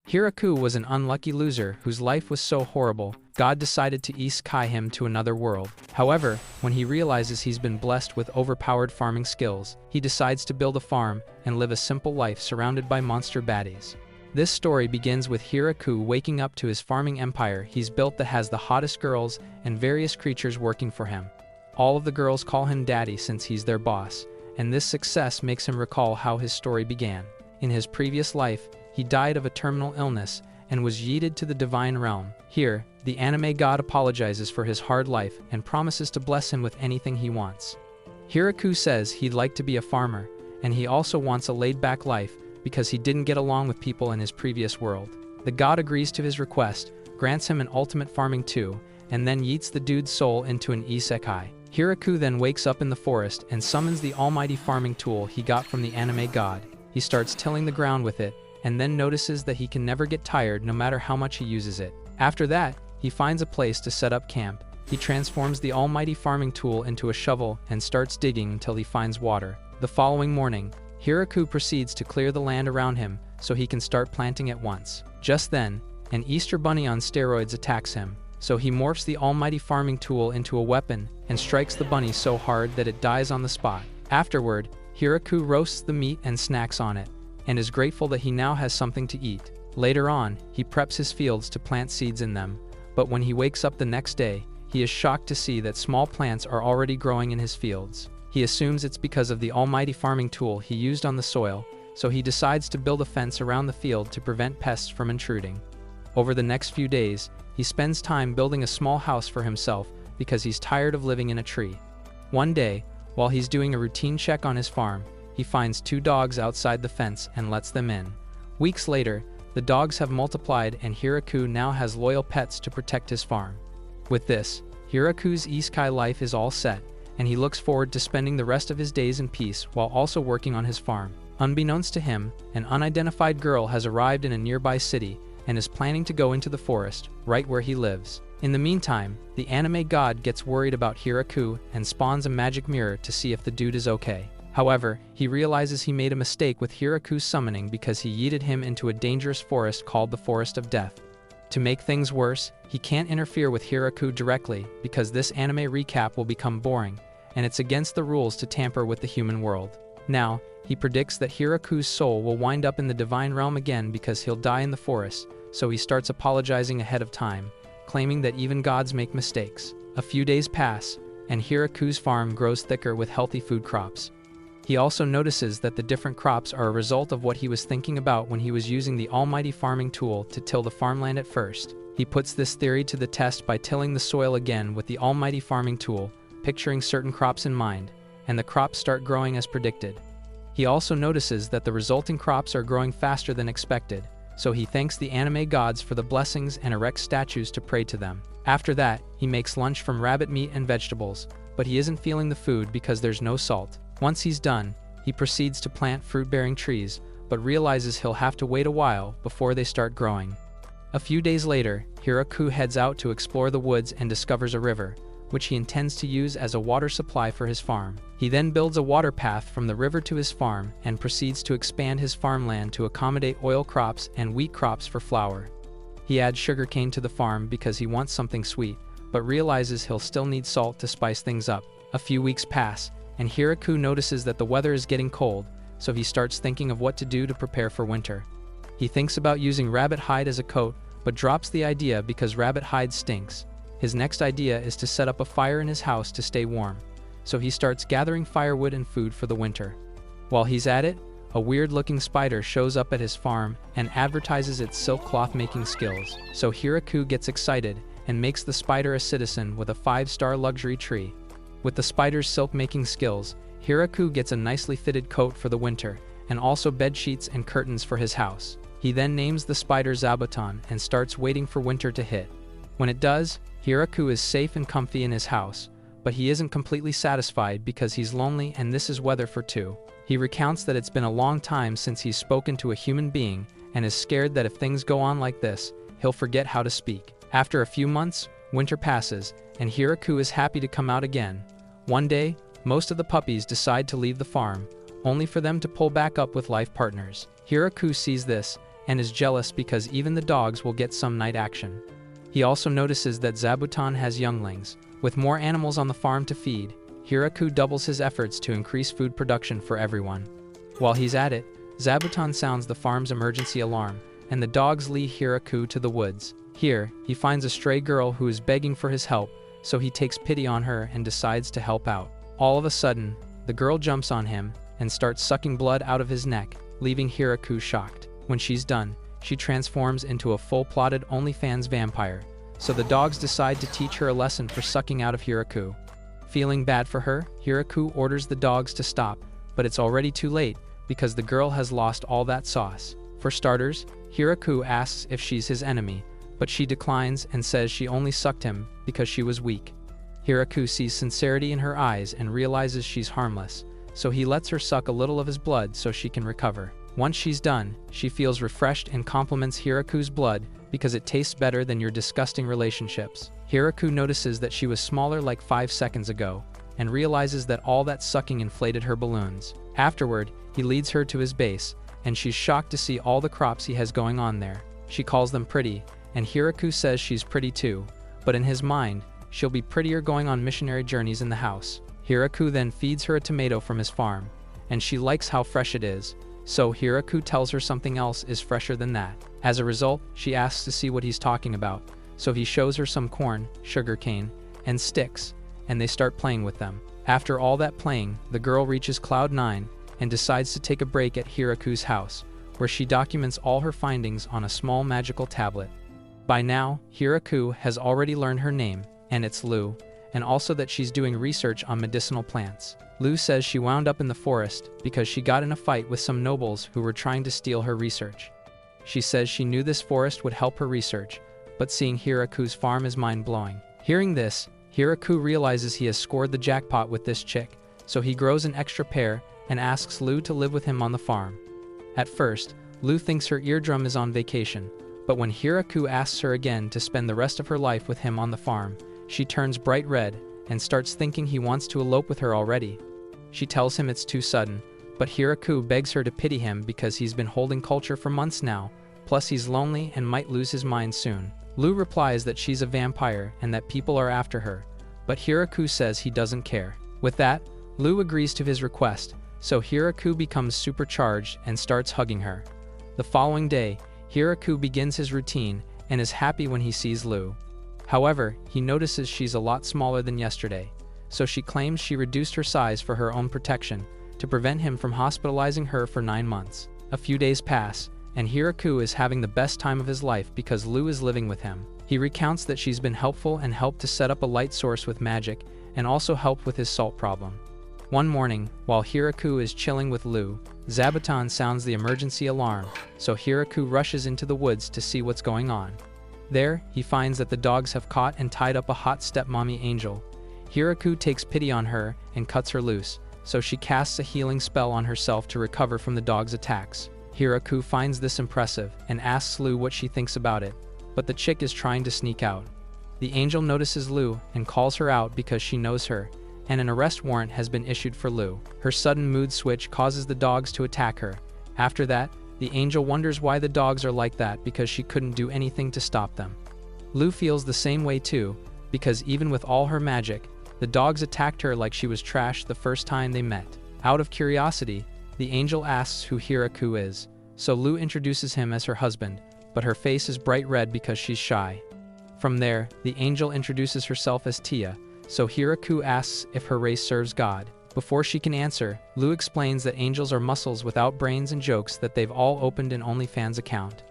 Hiraku was an unlucky loser whose life was so horrible, God decided to isekai him to another world. However, when he realizes he's been blessed with overpowered farming skills, he decides to build a farm and live a simple life surrounded by monster baddies. This story begins with Hiraku waking up to his farming empire he's built that has the hottest girls and various creatures working for him. All of the girls call him daddy since he's their boss, and this success makes him recall how his story began. In his previous life, he died of a terminal illness and was yeeted to the divine realm. Here, the anime god apologizes for his hard life and promises to bless him with anything he wants. Hiraku says he'd like to be a farmer, and he also wants a laid-back life because he didn't get along with people in his previous world. The god agrees to his request, grants him an ultimate farming too, and then yeets the dude's soul into an isekai. Hiraku then wakes up in the forest and summons the almighty farming tool he got from the anime god. He starts tilling the ground with it, and then notices that he can never get tired no matter how much he uses it. After that, he finds a place to set up camp. He transforms the almighty farming tool into a shovel and starts digging until he finds water. The following morning, Hiraku proceeds to clear the land around him so he can start planting at once. Just then, an Easter bunny on steroids attacks him, so he morphs the almighty farming tool into a weapon and strikes the bunny so hard that it dies on the spot. Afterward, Hiraku roasts the meat and snacks on it, and is grateful that he now has something to eat. Later on, he preps his fields to plant seeds in them, but when he wakes up the next day, he is shocked to see that small plants are already growing in his fields. He assumes it's because of the almighty farming tool he used on the soil, so he decides to build a fence around the field to prevent pests from intruding. Over the next few days, he spends time building a small house for himself because he's tired of living in a tree. One day, while he's doing a routine check on his farm, he finds 2 dogs outside the fence and lets them in. Weeks later, the dogs have multiplied and Hiraku now has loyal pets to protect his farm. With this, Hiraku's isekai life is all set, and he looks forward to spending the rest of his days in peace while also working on his farm. Unbeknownst to him, an unidentified girl has arrived in a nearby city and is planning to go into the forest, right where he lives. In the meantime, the anime god gets worried about Hiraku and spawns a magic mirror to see if the dude is okay. However, he realizes he made a mistake with Hiraku's summoning because he yeeted him into a dangerous forest called the Forest of Death. To make things worse, he can't interfere with Hiraku directly because this anime recap will become boring, and it's against the rules to tamper with the human world. Now, he predicts that Hiraku's soul will wind up in the divine realm again because he'll die in the forest, so he starts apologizing ahead of time, claiming that even gods make mistakes. A few days pass, and Hiraku's farm grows thicker with healthy food crops. He also notices that the different crops are a result of what he was thinking about when he was using the almighty farming tool to till the farmland at first. He puts this theory to the test by tilling the soil again with the almighty farming tool, picturing certain crops in mind, and the crops start growing as predicted. He also notices that the resulting crops are growing faster than expected, so he thanks the anime gods for the blessings and erects statues to pray to them. After that, he makes lunch from rabbit meat and vegetables, but he isn't feeling the food because there's no salt. Once he's done, he proceeds to plant fruit-bearing trees, but realizes he'll have to wait a while before they start growing. A few days later, Hiraku heads out to explore the woods and discovers a river, which he intends to use as a water supply for his farm. He then builds a water path from the river to his farm and proceeds to expand his farmland to accommodate oil crops and wheat crops for flour. He adds sugarcane to the farm because he wants something sweet, but realizes he'll still need salt to spice things up. A few weeks pass, and Hiraku notices that the weather is getting cold, so he starts thinking of what to do to prepare for winter. He thinks about using rabbit hide as a coat, but drops the idea because rabbit hide stinks. His next idea is to set up a fire in his house to stay warm, so he starts gathering firewood and food for the winter. While he's at it, a weird-looking spider shows up at his farm and advertises its silk cloth-making skills, so Hiraku gets excited and makes the spider a citizen with a 5-star luxury tree. With the spider's silk-making skills, Hiraku gets a nicely fitted coat for the winter, and also bed sheets and curtains for his house. He then names the spider Zabuton and starts waiting for winter to hit. When it does, Hiraku is safe and comfy in his house, but he isn't completely satisfied because he's lonely and this is weather for two. He recounts that it's been a long time since he's spoken to a human being and is scared that if things go on like this, he'll forget how to speak. After a few months, winter passes, and Hiraku is happy to come out again. One day, most of the puppies decide to leave the farm, only for them to pull back up with life partners. Hiraku sees this and is jealous because even the dogs will get some night action. He also notices that Zabuton has younglings. With more animals on the farm to feed, Hiraku doubles his efforts to increase food production for everyone. While he's at it, Zabuton sounds the farm's emergency alarm, and the dogs lead Hiraku to the woods. Here, he finds a stray girl who is begging for his help, so he takes pity on her and decides to help out. All of a sudden, the girl jumps on him and starts sucking blood out of his neck, leaving Hiraku shocked. When she's done, she transforms into a full-plotted OnlyFans vampire, so the dogs decide to teach her a lesson for sucking out of Hiraku. Feeling bad for her, Hiraku orders the dogs to stop, but it's already too late because the girl has lost all that sauce. For starters, Hiraku asks if she's his enemy, but she declines and says she only sucked him because she was weak. Hiraku sees sincerity in her eyes and realizes she's harmless, so he lets her suck a little of his blood so she can recover. Once she's done, she feels refreshed and compliments Hiraku's blood because it tastes better than your disgusting relationships. Hiraku notices that she was smaller like 5 seconds ago and realizes that all that sucking inflated her balloons. Afterward, he leads her to his base, and she's shocked to see all the crops he has going on there. She calls them pretty, and Hiraku says she's pretty too, but in his mind, she'll be prettier going on missionary journeys in the house. Hiraku then feeds her a tomato from his farm, and she likes how fresh it is, so Hiraku tells her something else is fresher than that. As a result, she asks to see what he's talking about, so he shows her some corn, sugarcane, and sticks, and they start playing with them. After all that playing, the girl reaches Cloud 9 and decides to take a break at Hiraku's house, where she documents all her findings on a small magical tablet. By now, Hiraku has already learned her name, and it's Lu, and also that she's doing research on medicinal plants. Lu says she wound up in the forest because she got in a fight with some nobles who were trying to steal her research. She says she knew this forest would help her research, but seeing Hiraku's farm is mind-blowing. Hearing this, Hiraku realizes he has scored the jackpot with this chick, so he grows an extra pair and asks Lu to live with him on the farm. At first, Lu thinks her eardrum is on vacation, but when Hiraku asks her again to spend the rest of her life with him on the farm, she turns bright red and starts thinking he wants to elope with her already. She tells him it's too sudden, but Hiraku begs her to pity him because he's been holding culture for months now, plus he's lonely and might lose his mind soon. Lu replies that she's a vampire and that people are after her, but Hiraku says he doesn't care. With that, Lu agrees to his request, so Hiraku becomes supercharged and starts hugging her. The following day, Hiraku begins his routine and is happy when he sees Lu. However, he notices she's a lot smaller than yesterday, so she claims she reduced her size for her own protection, to prevent him from hospitalizing her for 9 months. A few days pass, and Hiraku is having the best time of his life because Lu is living with him. He recounts that she's been helpful and helped to set up a light source with magic, and also helped with his salt problem. One morning, while Hiraku is chilling with Lu, Zabuton sounds the emergency alarm, so Hiraku rushes into the woods to see what's going on. There, he finds that the dogs have caught and tied up a hot stepmommy angel. Hiraku takes pity on her and cuts her loose, so she casts a healing spell on herself to recover from the dog's attacks. Hiraku finds this impressive and asks Lu what she thinks about it, but the chick is trying to sneak out. The angel notices Lu and calls her out because she knows her, and an arrest warrant has been issued for Lu. Her sudden mood switch causes the dogs to attack her. After that, the angel wonders why the dogs are like that because she couldn't do anything to stop them. Lu feels the same way too, because even with all her magic, the dogs attacked her like she was trash the first time they met. Out of curiosity, the angel asks who Hiraku is, so Lu introduces him as her husband, but her face is bright red because she's shy. From there, the angel introduces herself as Tia, so Hiraku asks if her race serves God. Before she can answer, Lu explains that angels are muscles without brains and jokes that they've all opened an OnlyFans account.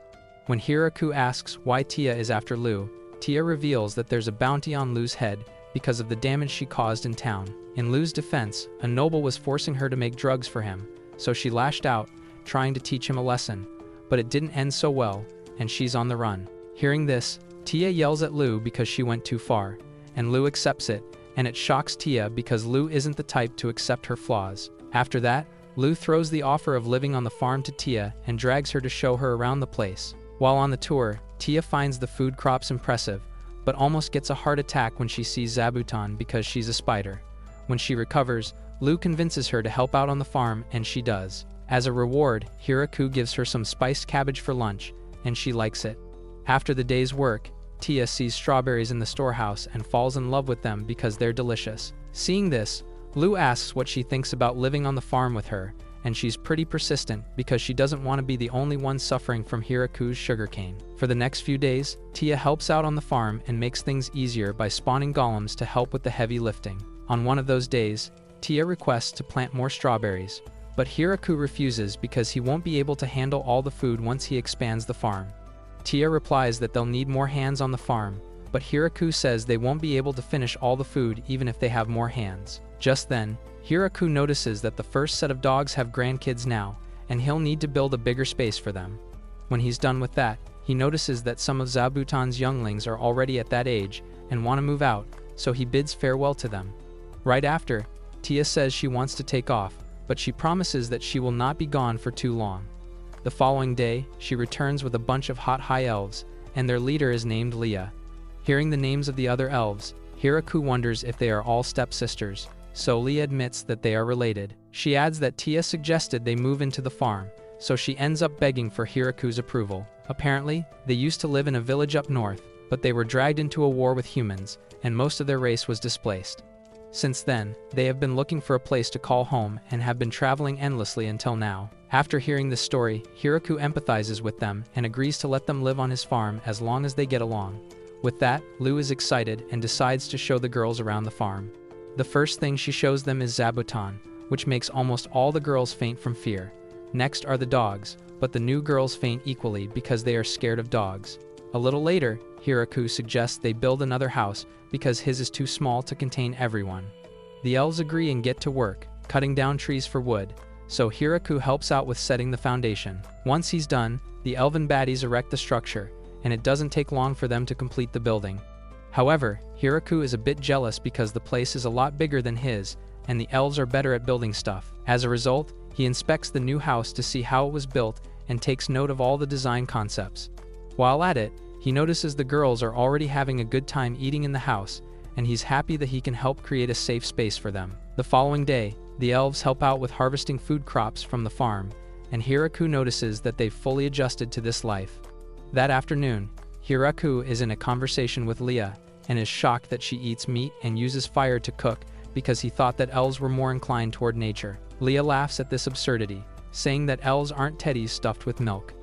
When Hiraku asks why Tia is after Lu, Tia reveals that there's a bounty on Lu's head because of the damage she caused in town. In Lu's defense, a noble was forcing her to make drugs for him, so she lashed out, trying to teach him a lesson, but it didn't end so well, and she's on the run. Hearing this, Tia yells at Lu because she went too far, and Lu accepts it, and it shocks Tia because Lu isn't the type to accept her flaws. After that, Lu throws the offer of living on the farm to Tia and drags her to show her around the place. While on the tour, Tia finds the food crops impressive, but almost gets a heart attack when she sees Zabuton because she's a spider. When she recovers, Lu convinces her to help out on the farm, and she does. As a reward, Hiraku gives her some spiced cabbage for lunch, and she likes it. After the day's work, Tia sees strawberries in the storehouse and falls in love with them because they're delicious. Seeing this, Lou asks what she thinks about living on the farm with her, and she's pretty persistent because she doesn't want to be the only one suffering from Hiraku's sugarcane. For the next few days, Tia helps out on the farm and makes things easier by spawning golems to help with the heavy lifting. On one of those days, Tia requests to plant more strawberries, but Hiraku refuses because he won't be able to handle all the food once he expands the farm. Tia replies that they'll need more hands on the farm, but Hiraku says they won't be able to finish all the food even if they have more hands. Just then, Hiraku notices that the first set of dogs have grandkids now, and he'll need to build a bigger space for them. When he's done with that, he notices that some of Zabuton's younglings are already at that age and want to move out, so he bids farewell to them. Right after, Tia says she wants to take off, but she promises that she will not be gone for too long. The following day, she returns with a bunch of hot high elves, and their leader is named Leah. Hearing the names of the other elves, Hiraku wonders if they are all stepsisters, so Leah admits that they are related. She adds that Tia suggested they move into the farm, so she ends up begging for Hiraku's approval. Apparently, they used to live in a village up north, but they were dragged into a war with humans, and most of their race was displaced. Since then, they have been looking for a place to call home and have been traveling endlessly until now. After hearing this story, Hiraku empathizes with them and agrees to let them live on his farm as long as they get along. With that, Lou is excited and decides to show the girls around the farm. The first thing she shows them is Zabuton, which makes almost all the girls faint from fear. Next are the dogs, but the new girls faint equally because they are scared of dogs. A little later, Hiraku suggests they build another house because his is too small to contain everyone. The elves agree and get to work, cutting down trees for wood, so Hiraku helps out with setting the foundation. Once he's done, the elven baddies erect the structure, and it doesn't take long for them to complete the building. However, Hiraku is a bit jealous because the place is a lot bigger than his, and the elves are better at building stuff. As a result, he inspects the new house to see how it was built and takes note of all the design concepts. While at it, he notices the girls are already having a good time eating in the house, and he's happy that he can help create a safe space for them. The following day, the elves help out with harvesting food crops from the farm, and Hiraku notices that they've fully adjusted to this life. That afternoon, Hiraku is in a conversation with Leah and is shocked that she eats meat and uses fire to cook because he thought that elves were more inclined toward nature. Leah laughs at this absurdity, saying that elves aren't teddies stuffed with milk.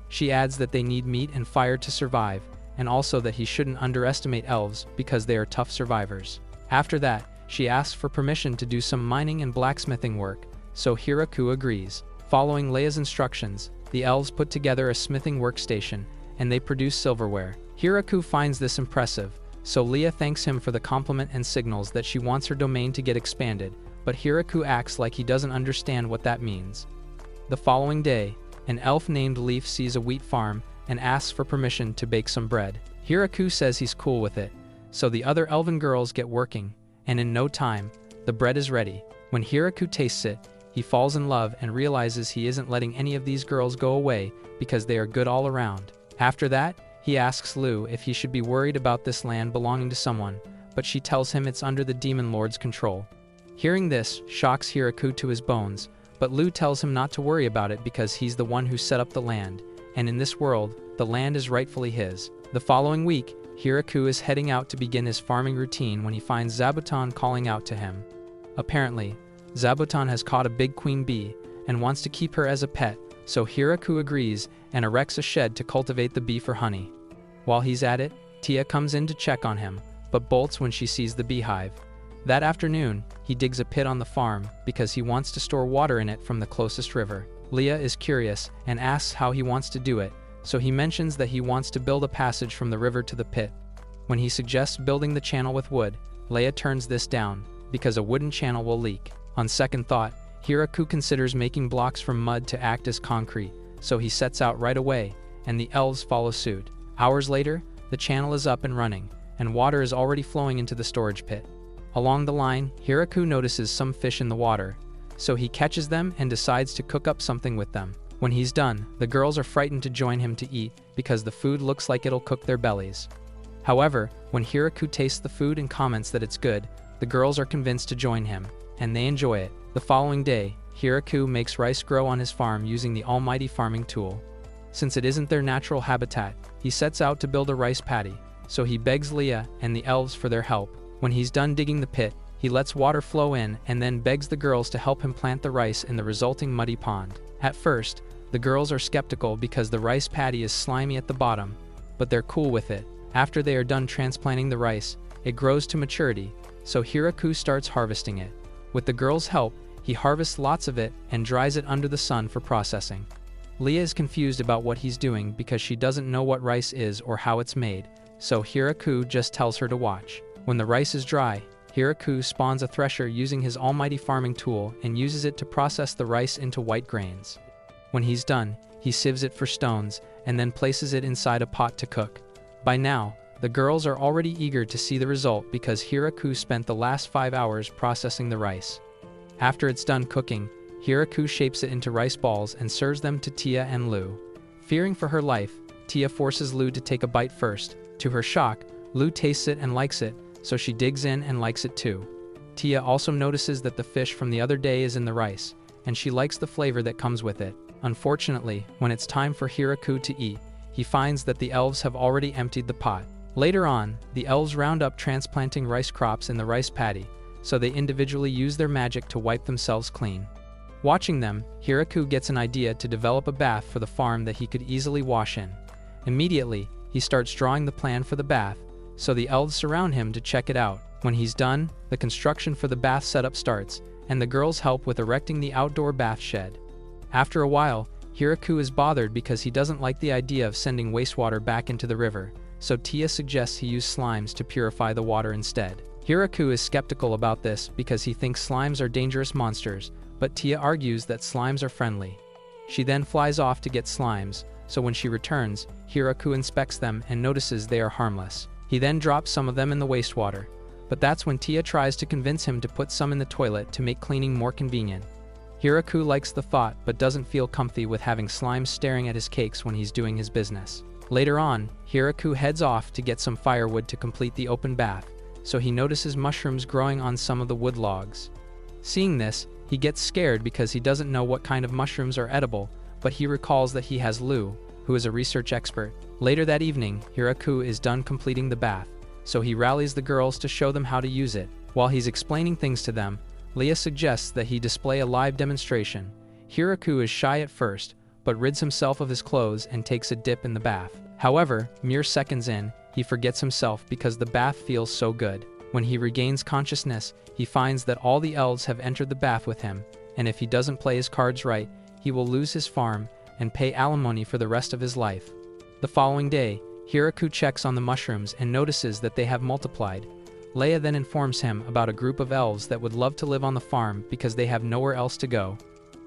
She adds that they need meat and fire to survive, and also that he shouldn't underestimate elves because they are tough survivors. After that, she asks for permission to do some mining and blacksmithing work, so Hiraku agrees. Following Leah's instructions, the elves put together a smithing workstation, and they produce silverware. Hiraku finds this impressive, so Leah thanks him for the compliment and signals that she wants her domain to get expanded, but Hiraku acts like he doesn't understand what that means. The following day, an elf named Leaf sees a wheat farm and asks for permission to bake some bread. Hiraku says he's cool with it, so the other elven girls get working, and in no time, the bread is ready. When Hiraku tastes it, he falls in love and realizes he isn't letting any of these girls go away because they are good all around. After that, he asks Lou if he should be worried about this land belonging to someone, but she tells him it's under the Demon Lord's control. Hearing this shocks Hiraku to his bones, but Lou tells him not to worry about it because he's the one who set up the land, and in this world, the land is rightfully his. The following week, Hiraku is heading out to begin his farming routine when he finds Zabuton calling out to him. Apparently, Zabuton has caught a big queen bee and wants to keep her as a pet, so Hiraku agrees and erects a shed to cultivate the bee for honey. While he's at it, Tia comes in to check on him, but bolts when she sees the beehive. That afternoon, he digs a pit on the farm because he wants to store water in it from the closest river. Leah is curious and asks how he wants to do it, so he mentions that he wants to build a passage from the river to the pit. When he suggests building the channel with wood, Leah turns this down because a wooden channel will leak. On second thought, Hiraku considers making blocks from mud to act as concrete, so he sets out right away, and the elves follow suit. Hours later, the channel is up and running, and water is already flowing into the storage pit. Along the line, Hiraku notices some fish in the water, so he catches them and decides to cook up something with them. When he's done, the girls are frightened to join him to eat because the food looks like it'll cook their bellies. However, when Hiraku tastes the food and comments that it's good, the girls are convinced to join him, and they enjoy it. The following day, Hiraku makes rice grow on his farm using the almighty farming tool. Since it isn't their natural habitat, he sets out to build a rice paddy, so he begs Leah and the elves for their help. When he's done digging the pit, he lets water flow in and then begs the girls to help him plant the rice in the resulting muddy pond. At first, the girls are skeptical because the rice paddy is slimy at the bottom, but they're cool with it. After they are done transplanting the rice, it grows to maturity, so Hiraku starts harvesting it. With the girls' help, he harvests lots of it and dries it under the sun for processing. Leah is confused about what he's doing because she doesn't know what rice is or how it's made, so Hiraku just tells her to watch. When the rice is dry, Hiraku spawns a thresher using his almighty farming tool and uses it to process the rice into white grains. When he's done, he sieves it for stones and then places it inside a pot to cook. By now, the girls are already eager to see the result because Hiraku spent the last 5 hours processing the rice. After it's done cooking, Hiraku shapes it into rice balls and serves them to Tia and Lu. Fearing for her life, Tia forces Lu to take a bite first. To her shock, Lu tastes it and likes it, so she digs in and likes it too. Tia also notices that the fish from the other day is in the rice, and she likes the flavor that comes with it. Unfortunately, when it's time for Hiraku to eat, he finds that the elves have already emptied the pot. Later on, the elves round up transplanting rice crops in the rice paddy, so they individually use their magic to wipe themselves clean. Watching them, Hiraku gets an idea to develop a bath for the farm that he could easily wash in. Immediately, he starts drawing the plan for the bath, so the elves surround him to check it out. When he's done, the construction for the bath setup starts, and the girls help with erecting the outdoor bath shed. After a while, Hiraku is bothered because he doesn't like the idea of sending wastewater back into the river, so Tia suggests he use slimes to purify the water instead. Hiraku is skeptical about this because he thinks slimes are dangerous monsters, but Tia argues that slimes are friendly. She then flies off to get slimes, so when she returns, Hiraku inspects them and notices they are harmless. He then drops some of them in the wastewater, but that's when Tia tries to convince him to put some in the toilet to make cleaning more convenient. Hiraku likes the thought but doesn't feel comfy with having slimes staring at his cakes when he's doing his business. Later on, Hiraku heads off to get some firewood to complete the open bath, so he notices mushrooms growing on some of the wood logs. Seeing this, he gets scared because he doesn't know what kind of mushrooms are edible, but he recalls that he has Lu, who is a research expert. Later that evening, Hiraku is done completing the bath, so he rallies the girls to show them how to use it. While he's explaining things to them, Leah suggests that he display a live demonstration. Hiraku is shy at first, but rids himself of his clothes and takes a dip in the bath. However, mere seconds in, he forgets himself because the bath feels so good. When he regains consciousness, he finds that all the elves have entered the bath with him, and if he doesn't play his cards right, he will lose his farm and pay alimony for the rest of his life. The following day, Hiraku checks on the mushrooms and notices that they have multiplied. Leia then informs him about a group of elves that would love to live on the farm because they have nowhere else to go.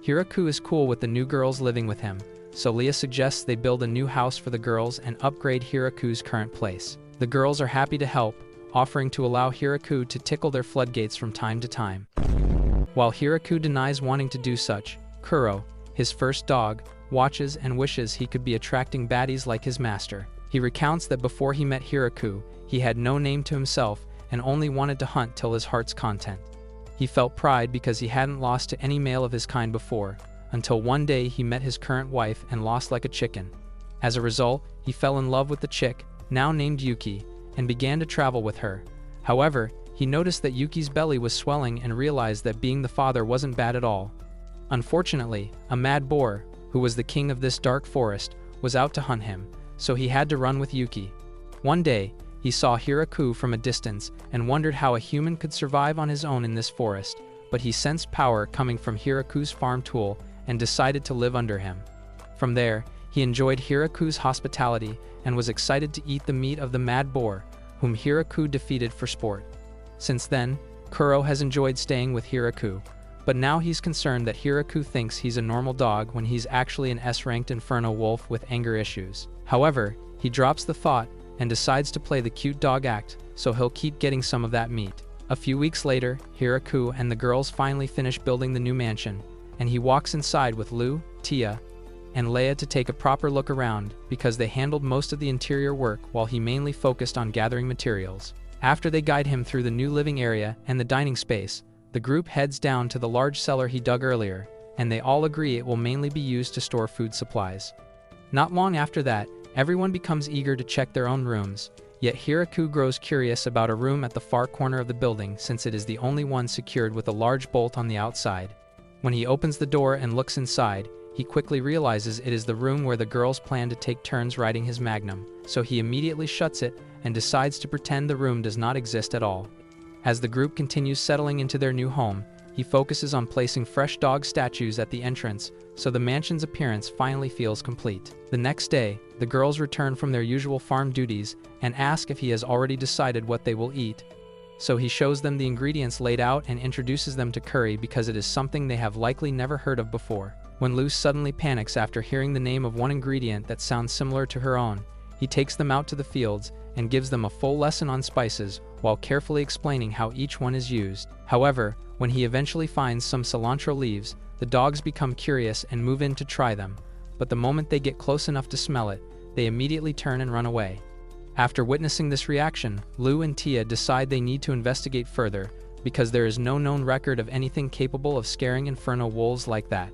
Hiraku is cool with the new girls living with him, so Leah suggests they build a new house for the girls and upgrade Hiraku's current place. The girls are happy to help, offering to allow Hiraku to tickle their floodgates from time to time. While Hiraku denies wanting to do such, Kuro, his first dog, watches and wishes he could be attracting baddies like his master. He recounts that before he met Hiraku, he had no name to himself and only wanted to hunt till his heart's content. He felt pride because he hadn't lost to any male of his kind before, until one day he met his current wife and lost like a chicken. As a result, he fell in love with the chick, now named Yuki, and began to travel with her. However, he noticed that Yuki's belly was swelling and realized that being the father wasn't bad at all. Unfortunately, a mad boar, who was the king of this dark forest, was out to hunt him, so he had to run with Yuki. One day, he saw Hiraku from a distance and wondered how a human could survive on his own in this forest, but he sensed power coming from Hiraku's farm tool and decided to live under him. From there, he enjoyed Hiraku's hospitality and was excited to eat the meat of the mad boar, whom Hiraku defeated for sport. Since then, Kuro has enjoyed staying with Hiraku, but now he's concerned that Hiraku thinks he's a normal dog when he's actually an S-ranked inferno wolf with anger issues. However, he drops the thought and decides to play the cute dog act, so he'll keep getting some of that meat. A few weeks later, Hiraku and the girls finally finish building the new mansion, and he walks inside with Lu, Tia, and Leia to take a proper look around because they handled most of the interior work while he mainly focused on gathering materials. After they guide him through the new living area and the dining space, the group heads down to the large cellar he dug earlier, and they all agree it will mainly be used to store food supplies. Not long after that, everyone becomes eager to check their own rooms, yet Hiraku grows curious about a room at the far corner of the building since it is the only one secured with a large bolt on the outside. When he opens the door and looks inside, he quickly realizes it is the room where the girls plan to take turns riding his Magnum, so he immediately shuts it and decides to pretend the room does not exist at all. As the group continues settling into their new home, he focuses on placing fresh dog statues at the entrance, so the mansion's appearance finally feels complete. The next day, the girls return from their usual farm duties and ask if he has already decided what they will eat. So he shows them the ingredients laid out and introduces them to curry because it is something they have likely never heard of before. When Lou suddenly panics after hearing the name of one ingredient that sounds similar to her own, he takes them out to the fields and gives them a full lesson on spices while carefully explaining how each one is used. However, when he eventually finds some cilantro leaves, the dogs become curious and move in to try them, but the moment they get close enough to smell it, they immediately turn and run away. After witnessing this reaction, Lou and Tia decide they need to investigate further because there is no known record of anything capable of scaring inferno wolves like that.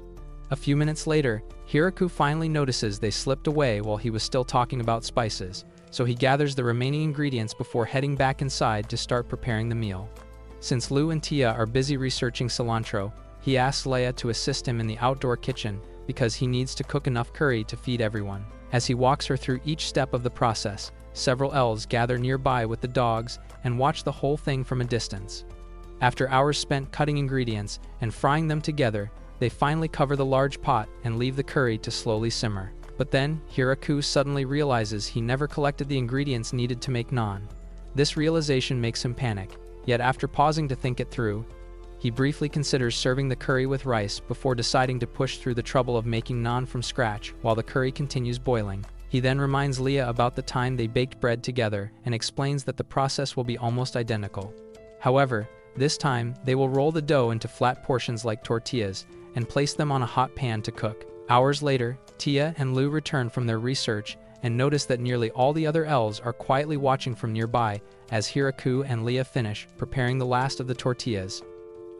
A few minutes later, Hiraku finally notices they slipped away while he was still talking about spices, so he gathers the remaining ingredients before heading back inside to start preparing the meal. Since Lou and Tia are busy researching cilantro, he asks Leia to assist him in the outdoor kitchen because he needs to cook enough curry to feed everyone. As he walks her through each step of the process, several elves gather nearby with the dogs and watch the whole thing from a distance. After hours spent cutting ingredients and frying them together, they finally cover the large pot and leave the curry to slowly simmer. But then, Hiraku suddenly realizes he never collected the ingredients needed to make naan. This realization makes him panic, yet after pausing to think it through, he briefly considers serving the curry with rice before deciding to push through the trouble of making naan from scratch while the curry continues boiling. He then reminds Leia about the time they baked bread together and explains that the process will be almost identical. However, this time, they will roll the dough into flat portions like tortillas and place them on a hot pan to cook. Hours later, Tia and Lou return from their research and notice that nearly all the other elves are quietly watching from nearby as Hiraku and Leia finish preparing the last of the tortillas.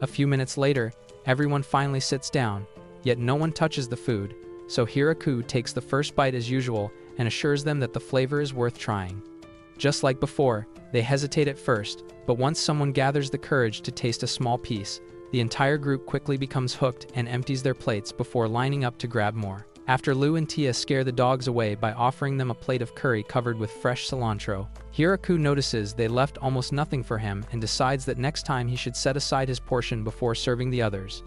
A few minutes later, everyone finally sits down, yet no one touches the food, so Hiraku takes the first bite as usual and assures them that the flavor is worth trying. Just like before, they hesitate at first, but once someone gathers the courage to taste a small piece, the entire group quickly becomes hooked and empties their plates before lining up to grab more. After Lou and Tia scare the dogs away by offering them a plate of curry covered with fresh cilantro, Hiraku notices they left almost nothing for him and decides that next time he should set aside his portion before serving the others.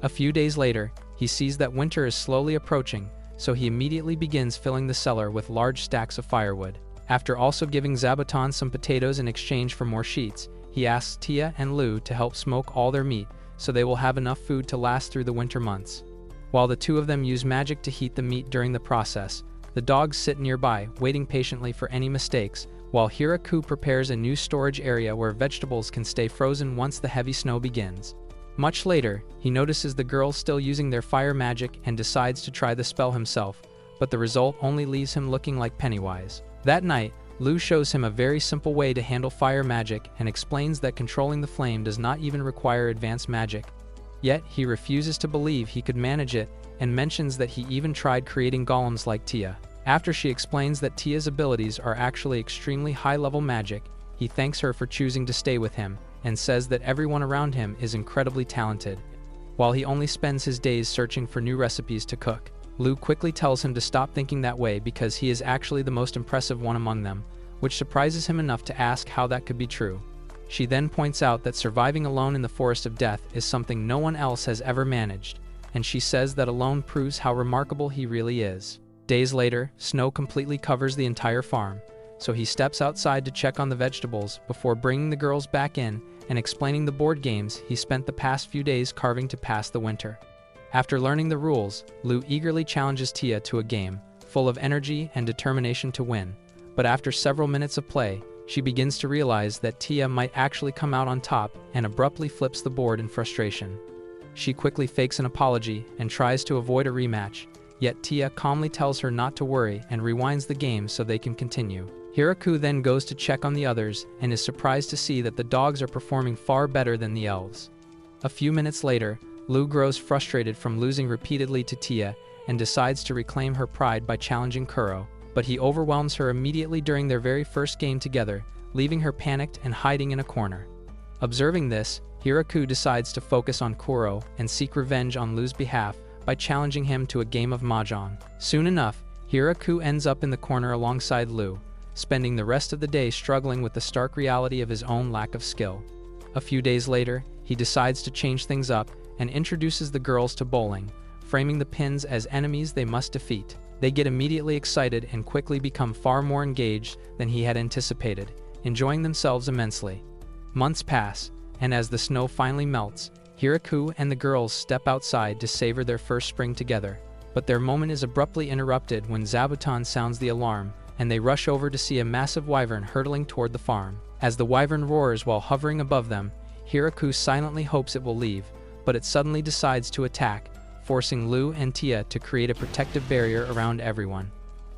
A few days later, he sees that winter is slowly approaching, so he immediately begins filling the cellar with large stacks of firewood. After also giving Zabuton some potatoes in exchange for more sheets, he asks Tia and Lou to help smoke all their meat, so they will have enough food to last through the winter months. While the two of them use magic to heat the meat during the process, the dogs sit nearby, waiting patiently for any mistakes, while Hiraku prepares a new storage area where vegetables can stay frozen once the heavy snow begins. Much later, he notices the girls still using their fire magic and decides to try the spell himself, but the result only leaves him looking like Pennywise. That night, Lou shows him a very simple way to handle fire magic and explains that controlling the flame does not even require advanced magic. Yet, he refuses to believe he could manage it and mentions that he even tried creating golems like Tia. After she explains that Tia's abilities are actually extremely high-level magic, he thanks her for choosing to stay with him and says that everyone around him is incredibly talented. While he only spends his days searching for new recipes to cook, Lou quickly tells him to stop thinking that way because he is actually the most impressive one among them, which surprises him enough to ask how that could be true. She then points out that surviving alone in the Forest of Death is something no one else has ever managed, and she says that alone proves how remarkable he really is. Days later, snow completely covers the entire farm, so he steps outside to check on the vegetables before bringing the girls back in and explaining the board games he spent the past few days carving to pass the winter. After learning the rules, Lou eagerly challenges Tia to a game, full of energy and determination to win, but after several minutes of play, she begins to realize that Tia might actually come out on top and abruptly flips the board in frustration. She quickly fakes an apology and tries to avoid a rematch, yet Tia calmly tells her not to worry and rewinds the game so they can continue. Hiraku then goes to check on the others and is surprised to see that the dogs are performing far better than the elves. A few minutes later, Lu grows frustrated from losing repeatedly to Tia and decides to reclaim her pride by challenging Kuro, but he overwhelms her immediately during their very first game together, leaving her panicked and hiding in a corner. Observing this, Hiraku decides to focus on Kuro and seek revenge on Lu's behalf by challenging him to a game of mahjong. Soon enough, Hiraku ends up in the corner alongside Lu, spending the rest of the day struggling with the stark reality of his own lack of skill. A few days later, he decides to change things up and introduces the girls to bowling, framing the pins as enemies they must defeat. They get immediately excited and quickly become far more engaged than he had anticipated, enjoying themselves immensely. Months pass, and as the snow finally melts, Hiraku and the girls step outside to savor their first spring together. But their moment is abruptly interrupted when Zabuton sounds the alarm, and they rush over to see a massive wyvern hurtling toward the farm. As the wyvern roars while hovering above them, Hiraku silently hopes it will leave, but it suddenly decides to attack, forcing Lu and Tia to create a protective barrier around everyone.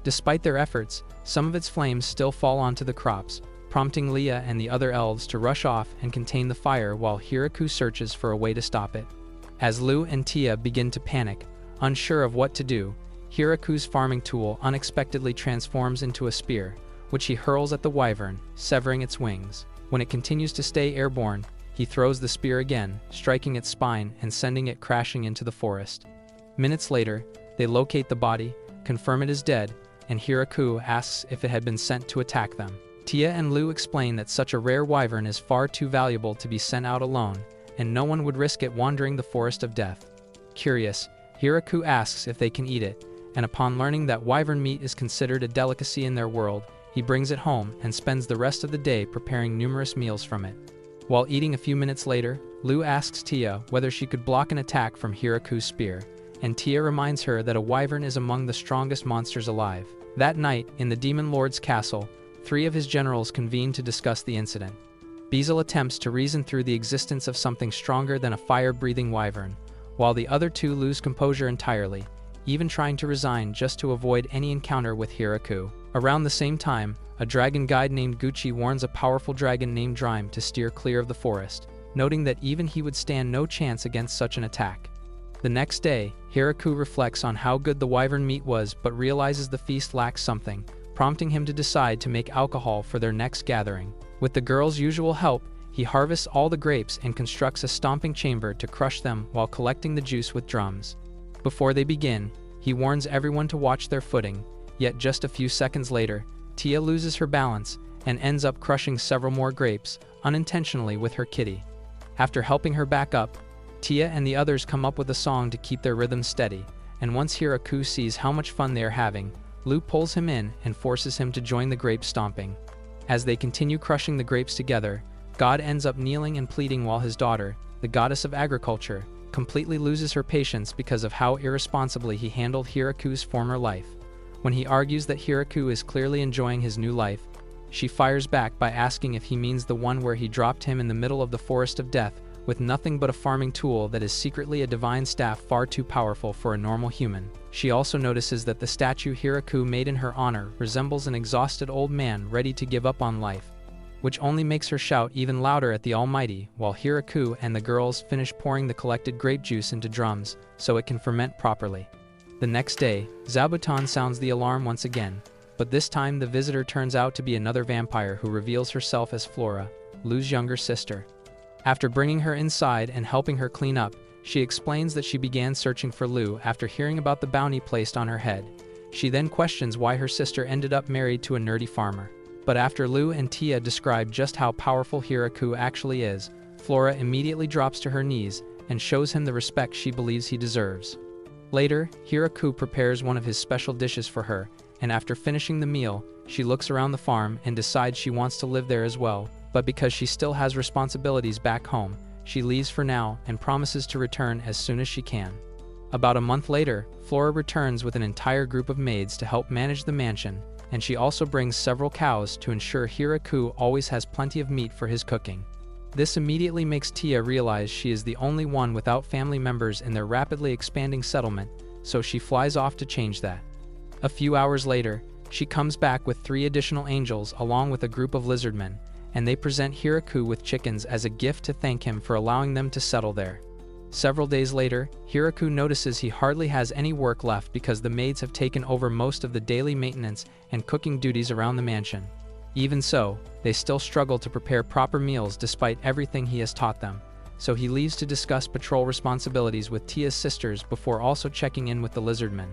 Despite their efforts, some of its flames still fall onto the crops, prompting Leah and the other elves to rush off and contain the fire while Hiraku searches for a way to stop it. As Lu and Tia begin to panic, unsure of what to do, Hiraku's farming tool unexpectedly transforms into a spear, which he hurls at the wyvern, severing its wings. When it continues to stay airborne, he throws the spear again, striking its spine and sending it crashing into the forest. Minutes later, they locate the body, confirm it is dead, and Hiraku asks if it had been sent to attack them. Tia and Lu explain that such a rare wyvern is far too valuable to be sent out alone, and no one would risk it wandering the forest of death. Curious, Hiraku asks if they can eat it, and upon learning that wyvern meat is considered a delicacy in their world, he brings it home and spends the rest of the day preparing numerous meals from it. While eating a few minutes later, Lu asks Tia whether she could block an attack from Hiraku's spear, and Tia reminds her that a wyvern is among the strongest monsters alive. That night, in the Demon Lord's castle, 3 of his generals convene to discuss the incident. Beezle attempts to reason through the existence of something stronger than a fire-breathing wyvern, while the other 2 lose composure entirely, even trying to resign just to avoid any encounter with Hiraku. Around the same time, a dragon guide named Gucci warns a powerful dragon named Drime to steer clear of the forest, noting that even he would stand no chance against such an attack. The next day, Hiraku reflects on how good the wyvern meat was but realizes the feast lacks something, prompting him to decide to make alcohol for their next gathering. With the girls' usual help, he harvests all the grapes and constructs a stomping chamber to crush them while collecting the juice with drums. Before they begin, he warns everyone to watch their footing, yet just a few seconds later, Tia loses her balance and ends up crushing several more grapes, unintentionally with her kitty. After helping her back up, Tia and the others come up with a song to keep their rhythm steady, and once Hiraku sees how much fun they are having, Lu pulls him in and forces him to join the grape stomping. As they continue crushing the grapes together, God ends up kneeling and pleading while his daughter, the goddess of agriculture, completely loses her patience because of how irresponsibly he handled Hiraku's former life. When he argues that Hiraku is clearly enjoying his new life, she fires back by asking if he means the one where he dropped him in the middle of the forest of death with nothing but a farming tool that is secretly a divine staff far too powerful for a normal human. She also notices that the statue Hiraku made in her honor resembles an exhausted old man ready to give up on life, which only makes her shout even louder at the Almighty while Hiraku and the girls finish pouring the collected grape juice into drums so it can ferment properly. The next day, Zabuton sounds the alarm once again, but this time the visitor turns out to be another vampire who reveals herself as Flora, Lu's younger sister. After bringing her inside and helping her clean up, she explains that she began searching for Lu after hearing about the bounty placed on her head. She then questions why her sister ended up married to a nerdy farmer. But after Lu and Tia describe just how powerful Hiraku actually is, Flora immediately drops to her knees and shows him the respect she believes he deserves. Later, Hiraku prepares one of his special dishes for her, and after finishing the meal, she looks around the farm and decides she wants to live there as well, but because she still has responsibilities back home, she leaves for now and promises to return as soon as she can. About a month later, Flora returns with an entire group of maids to help manage the mansion, and she also brings several cows to ensure Hiraku always has plenty of meat for his cooking. This immediately makes Tia realize she is the only one without family members in their rapidly expanding settlement, so she flies off to change that. A few hours later, she comes back with 3 additional angels along with a group of lizardmen, and they present Hiraku with chickens as a gift to thank him for allowing them to settle there. Several days later, Hiraku notices he hardly has any work left because the maids have taken over most of the daily maintenance and cooking duties around the mansion. Even so, they still struggle to prepare proper meals despite everything he has taught them, so he leaves to discuss patrol responsibilities with Tia's sisters before also checking in with the lizardmen.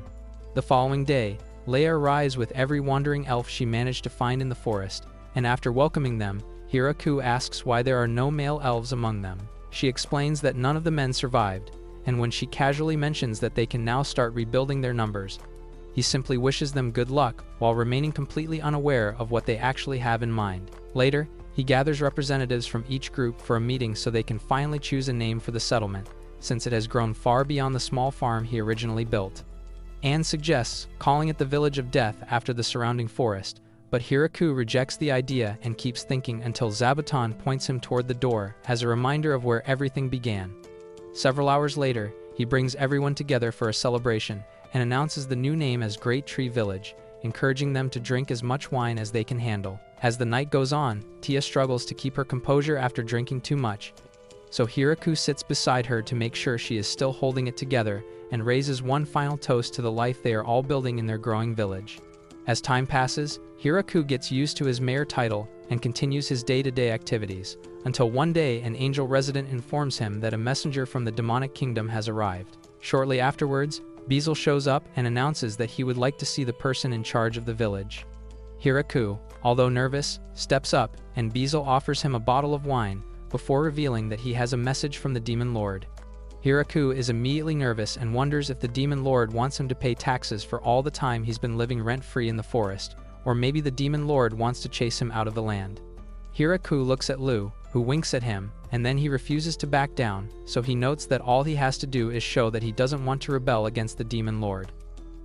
The following day, Leia arrives with every wandering elf she managed to find in the forest, and after welcoming them, Hiraku asks why there are no male elves among them. She explains that none of the men survived, and when she casually mentions that they can now start rebuilding their numbers, he simply wishes them good luck while remaining completely unaware of what they actually have in mind. Later, he gathers representatives from each group for a meeting so they can finally choose a name for the settlement, since it has grown far beyond the small farm he originally built. Anne suggests calling it the Village of Death after the surrounding forest, but Hiraku rejects the idea and keeps thinking until Zabuton points him toward the door as a reminder of where everything began. Several hours later, he brings everyone together for a celebration and announces the new name as Great Tree Village, encouraging them to drink as much wine as they can handle. As the night goes on, Tia struggles to keep her composure after drinking too much, so Hiraku sits beside her to make sure she is still holding it together and raises one final toast to the life they are all building in their growing village. As time passes, Hiraku gets used to his mayor title and continues his day-to-day activities, until one day an angel resident informs him that a messenger from the demonic kingdom has arrived. Shortly afterwards, Beezle shows up and announces that he would like to see the person in charge of the village. Hiraku, although nervous, steps up and Beezle offers him a bottle of wine before revealing that he has a message from the Demon Lord. Hiraku is immediately nervous and wonders if the Demon Lord wants him to pay taxes for all the time he's been living rent-free in the forest, or maybe the Demon Lord wants to chase him out of the land. Hiraku looks at Lu, who winks at him, and then he refuses to back down, so he notes that all he has to do is show that he doesn't want to rebel against the Demon Lord.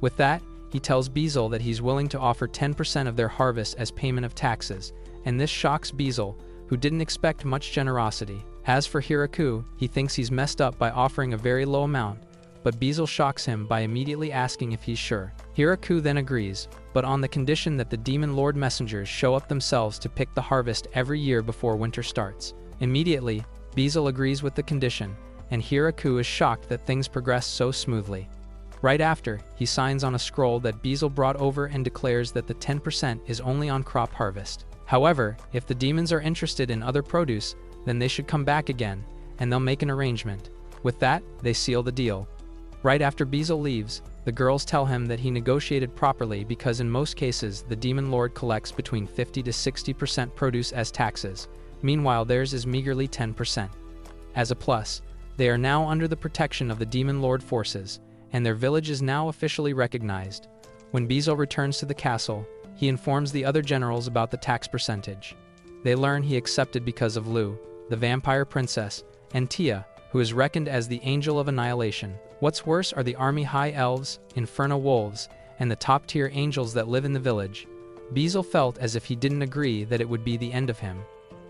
With that, he tells Beezle that he's willing to offer 10% of their harvest as payment of taxes, and this shocks Beezle, who didn't expect much generosity. As for Hiraku, he thinks he's messed up by offering a very low amount, but Beezle shocks him by immediately asking if he's sure. Hiraku then agrees, but on the condition that the Demon Lord messengers show up themselves to pick the harvest every year before winter starts. Immediately, Beezle agrees with the condition, and Hiraku is shocked that things progress so smoothly. Right after, he signs on a scroll that Beezle brought over and declares that the 10% is only on crop harvest. However, if the demons are interested in other produce, then they should come back again, and they'll make an arrangement. With that, they seal the deal. Right after Beezle leaves, the girls tell him that he negotiated properly because in most cases the Demon Lord collects between 50 to 60% produce as taxes, meanwhile theirs is meagerly 10%. As a plus, they are now under the protection of the Demon Lord forces, and their village is now officially recognized. When Beezle returns to the castle, he informs the other generals about the tax percentage. They learn he accepted because of Lu, the vampire princess, and Tia, who is reckoned as the Angel of Annihilation. What's worse are the army high elves, inferno wolves, and the top-tier angels that live in the village. Beezle felt as if he didn't agree that it would be the end of him.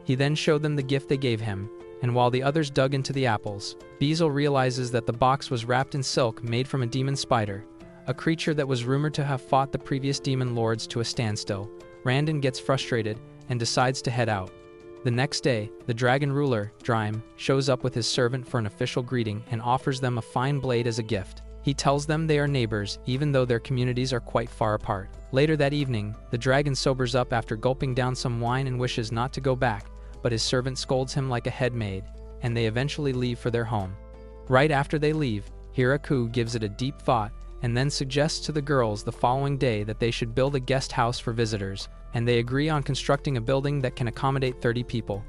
He then showed them the gift they gave him, and while the others dug into the apples, Beezle realizes that the box was wrapped in silk made from a demon spider, a creature that was rumored to have fought the previous demon lords to a standstill. Randon gets frustrated and decides to head out. The next day, the dragon ruler, Drime, shows up with his servant for an official greeting and offers them a fine blade as a gift. He tells them they are neighbors even though their communities are quite far apart. Later that evening, the dragon sobers up after gulping down some wine and wishes not to go back, but his servant scolds him like a head maid, and they eventually leave for their home. Right after they leave, Hiraku gives it a deep thought and then suggests to the girls the following day that they should build a guest house for visitors, and they agree on constructing a building that can accommodate 30 people.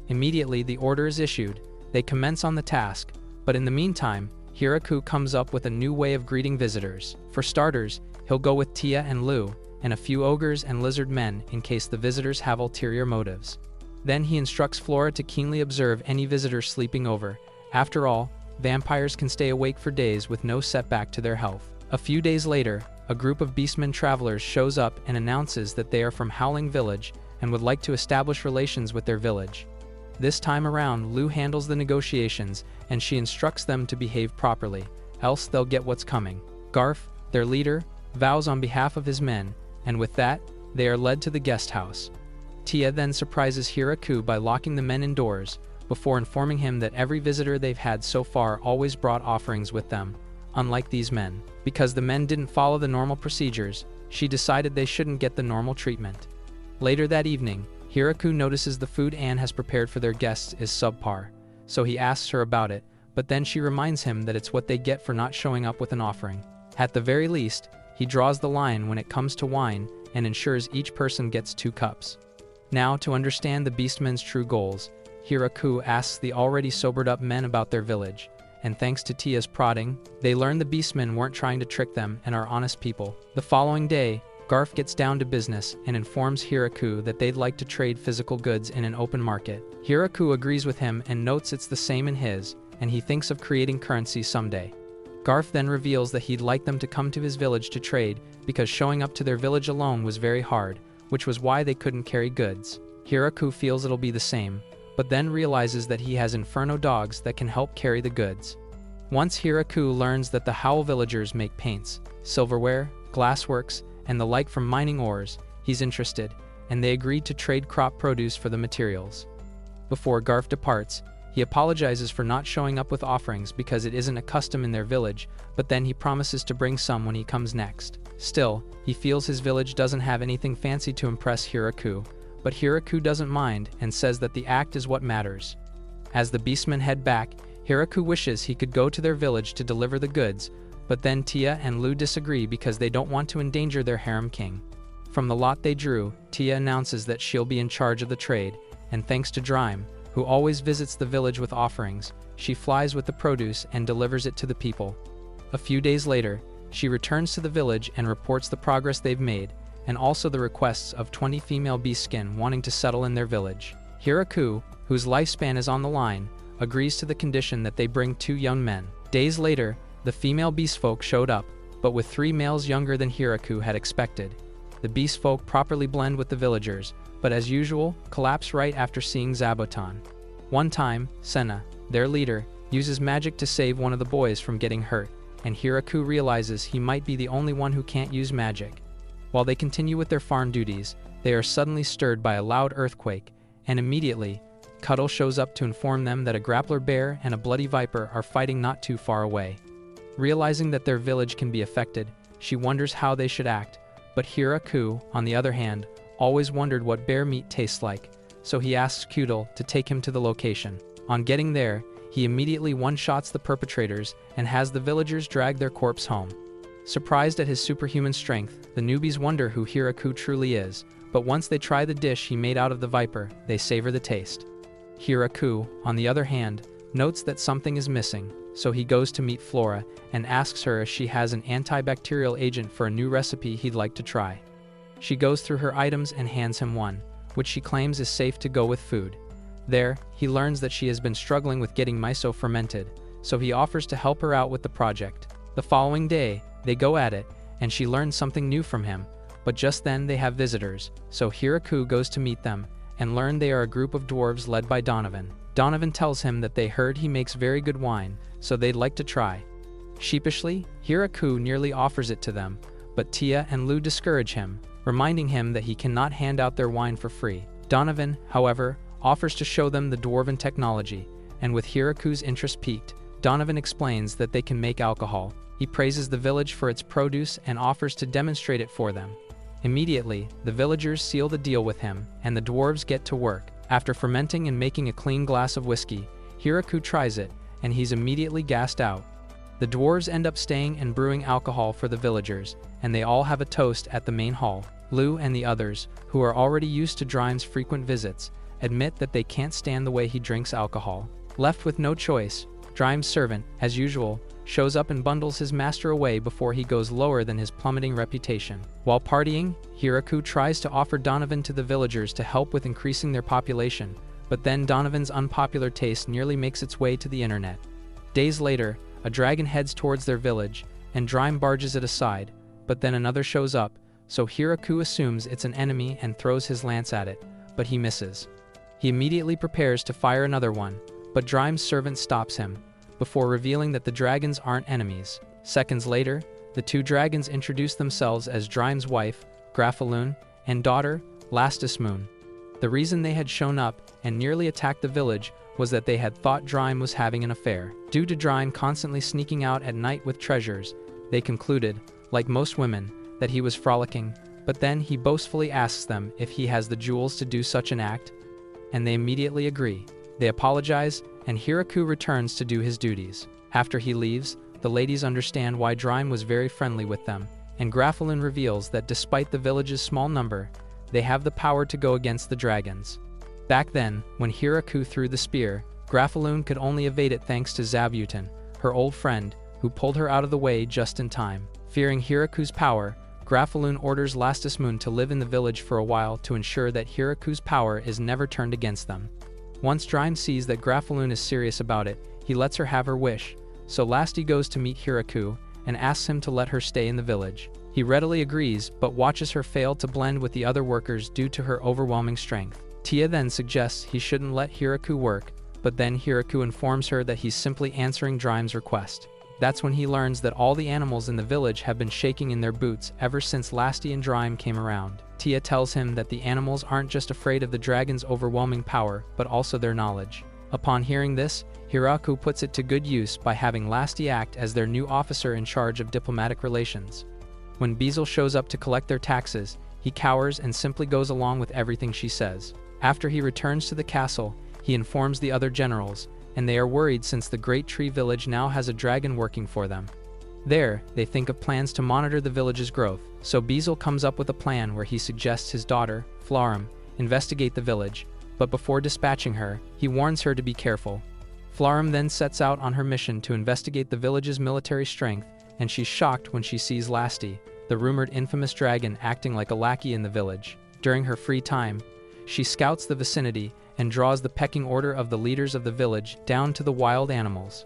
Immediately, the order is issued. They commence on the task, but in the meantime, Hiraku comes up with a new way of greeting visitors. For starters, he'll go with Tia and Lu, and a few ogres and lizard men in case the visitors have ulterior motives. Then he instructs Flora to keenly observe any visitors sleeping over. After all, vampires can stay awake for days with no setback to their health. A few days later, a group of beastmen travelers shows up and announces that they are from Howling Village and would like to establish relations with their village. This time around, Lu handles the negotiations and she instructs them to behave properly, else they'll get what's coming. Garf, their leader, vows on behalf of his men, and with that, they are led to the guest house. Tia then surprises Hiraku by locking the men indoors, before informing him that every visitor they've had so far always brought offerings with them, unlike these men. Because the men didn't follow the normal procedures, she decided they shouldn't get the normal treatment. Later that evening, Hiraku notices the food Anne has prepared for their guests is subpar, so he asks her about it, but then she reminds him that it's what they get for not showing up with an offering. At the very least, he draws the line when it comes to wine and ensures each person gets 2 cups. Now, to understand the beastmen's true goals, Hiraku asks the already sobered-up men about their village, and thanks to Tia's prodding, they learn the beastmen weren't trying to trick them and are honest people. The following day, Garf gets down to business and informs Hiraku that they'd like to trade physical goods in an open market. Hiraku agrees with him and notes it's the same in his, and he thinks of creating currency someday. Garf then reveals that he'd like them to come to his village to trade because showing up to their village alone was very hard, which was why they couldn't carry goods. Hiraku feels it'll be the same, but then realizes that he has inferno dogs that can help carry the goods. Once Hiraku learns that the Howl villagers make paints, silverware, glassworks, and the like from mining ores, he's interested, and they agreed to trade crop produce for the materials. Before Garf departs, he apologizes for not showing up with offerings because it isn't a custom in their village, but then he promises to bring some when he comes next. Still, he feels his village doesn't have anything fancy to impress Hiraku, but Hiraku doesn't mind and says that the act is what matters. As the beastmen head back, Hiraku wishes he could go to their village to deliver the goods, but then Tia and Lu disagree because they don't want to endanger their harem king. From the lot they drew, Tia announces that she'll be in charge of the trade, and thanks to Drime, who always visits the village with offerings, she flies with the produce and delivers it to the people. A few days later, she returns to the village and reports the progress they've made, and also the requests of 20 female beastskin wanting to settle in their village. Hiraku, whose lifespan is on the line, agrees to the condition that they bring 2 young men. Days later, the female beastfolk showed up, but with 3 males younger than Hiraku had expected. The beastfolk properly blend with the villagers, but as usual, collapse right after seeing Zabotan. One time, Senna, their leader, uses magic to save one of the boys from getting hurt, and Hiraku realizes he might be the only one who can't use magic. While they continue with their farm duties, they are suddenly stirred by a loud earthquake, and immediately, Cuddle shows up to inform them that a grappler bear and a bloody viper are fighting not too far away. Realizing that their village can be affected, she wonders how they should act, but Hiraku, on the other hand, always wondered what bear meat tastes like, so he asks Cuddle to take him to the location. On getting there, he immediately one-shots the perpetrators and has the villagers drag their corpse home. Surprised at his superhuman strength, the newbies wonder who Hiraku truly is, but once they try the dish he made out of the viper, they savor the taste. Hiraku, on the other hand, notes that something is missing, so he goes to meet Flora and asks her if she has an antibacterial agent for a new recipe he'd like to try. She goes through her items and hands him one, which she claims is safe to go with food. There, he learns that she has been struggling with getting miso fermented, so he offers to help her out with the project. The following day, they go at it, and she learns something new from him, but just then they have visitors, so Hiraku goes to meet them, and learn they are a group of dwarves led by Donovan. Donovan tells him that they heard he makes very good wine, so they'd like to try. Sheepishly, Hiraku nearly offers it to them, but Tia and Lu discourage him, reminding him that he cannot hand out their wine for free. Donovan, however, offers to show them the Dwarven technology, and with Hiraku's interest piqued, Donovan explains that they can make alcohol. He praises the village for its produce and offers to demonstrate it for them. Immediately, the villagers seal the deal with him, and the dwarves get to work. After fermenting and making a clean glass of whiskey, Hiraku tries it, and he's immediately gassed out. The dwarves end up staying and brewing alcohol for the villagers, and they all have a toast at the main hall. Lu and the others, who are already used to Drime's frequent visits, admit that they can't stand the way he drinks alcohol. Left with no choice, Drime's servant, as usual, shows up and bundles his master away before he goes lower than his plummeting reputation. While partying, Hiraku tries to offer Donovan to the villagers to help with increasing their population, but then Donovan's unpopular taste nearly makes its way to the internet. Days later, a dragon heads towards their village, and Drime barges it aside, but then another shows up, so Hiraku assumes it's an enemy and throws his lance at it, but he misses. He immediately prepares to fire another one, but Drime's servant stops him, before revealing that the dragons aren't enemies. Seconds later, the 2 dragons introduce themselves as Drime's wife, Grafaloon, and daughter, Lastismoon. The reason they had shown up and nearly attacked the village was that they had thought Drime was having an affair. Due to Drime constantly sneaking out at night with treasures, they concluded, like most women, that he was frolicking, but then he boastfully asks them if he has the jewels to do such an act, and they immediately agree. They apologize, and Hiraku returns to do his duties. After he leaves, the ladies understand why Drime was very friendly with them, and Grafalin reveals that despite the village's small number, they have the power to go against the dragons. Back then, when Hiraku threw the spear, Grafalun could only evade it thanks to Zabutin, her old friend, who pulled her out of the way just in time. Fearing Hiraku's power, Grafalun orders Lastismoon to live in the village for a while to ensure that Hiraku's power is never turned against them. Once Drime sees that Grafalun is serious about it, he lets her have her wish, so Lasti goes to meet Hiraku and asks him to let her stay in the village. He readily agrees, but watches her fail to blend with the other workers due to her overwhelming strength. Tia then suggests he shouldn't let Hiraku work, but then Hiraku informs her that he's simply answering Drime's request. That's when he learns that all the animals in the village have been shaking in their boots ever since Lasti and Drime came around. Tia tells him that the animals aren't just afraid of the dragon's overwhelming power, but also their knowledge. Upon hearing this, Hiraku puts it to good use by having Lasti act as their new officer in charge of diplomatic relations. When Beazle shows up to collect their taxes, he cowers and simply goes along with everything she says. After he returns to the castle, he informs the other generals, and they are worried since the Great Tree Village now has a dragon working for them. There, they think of plans to monitor the village's growth, so Beazle comes up with a plan where he suggests his daughter, Flarum, investigate the village, but before dispatching her, he warns her to be careful. Flarum then sets out on her mission to investigate the village's military strength, and she's shocked when she sees Lasti, the rumored infamous dragon, acting like a lackey in the village. During her free time, she scouts the vicinity and draws the pecking order of the leaders of the village down to the wild animals.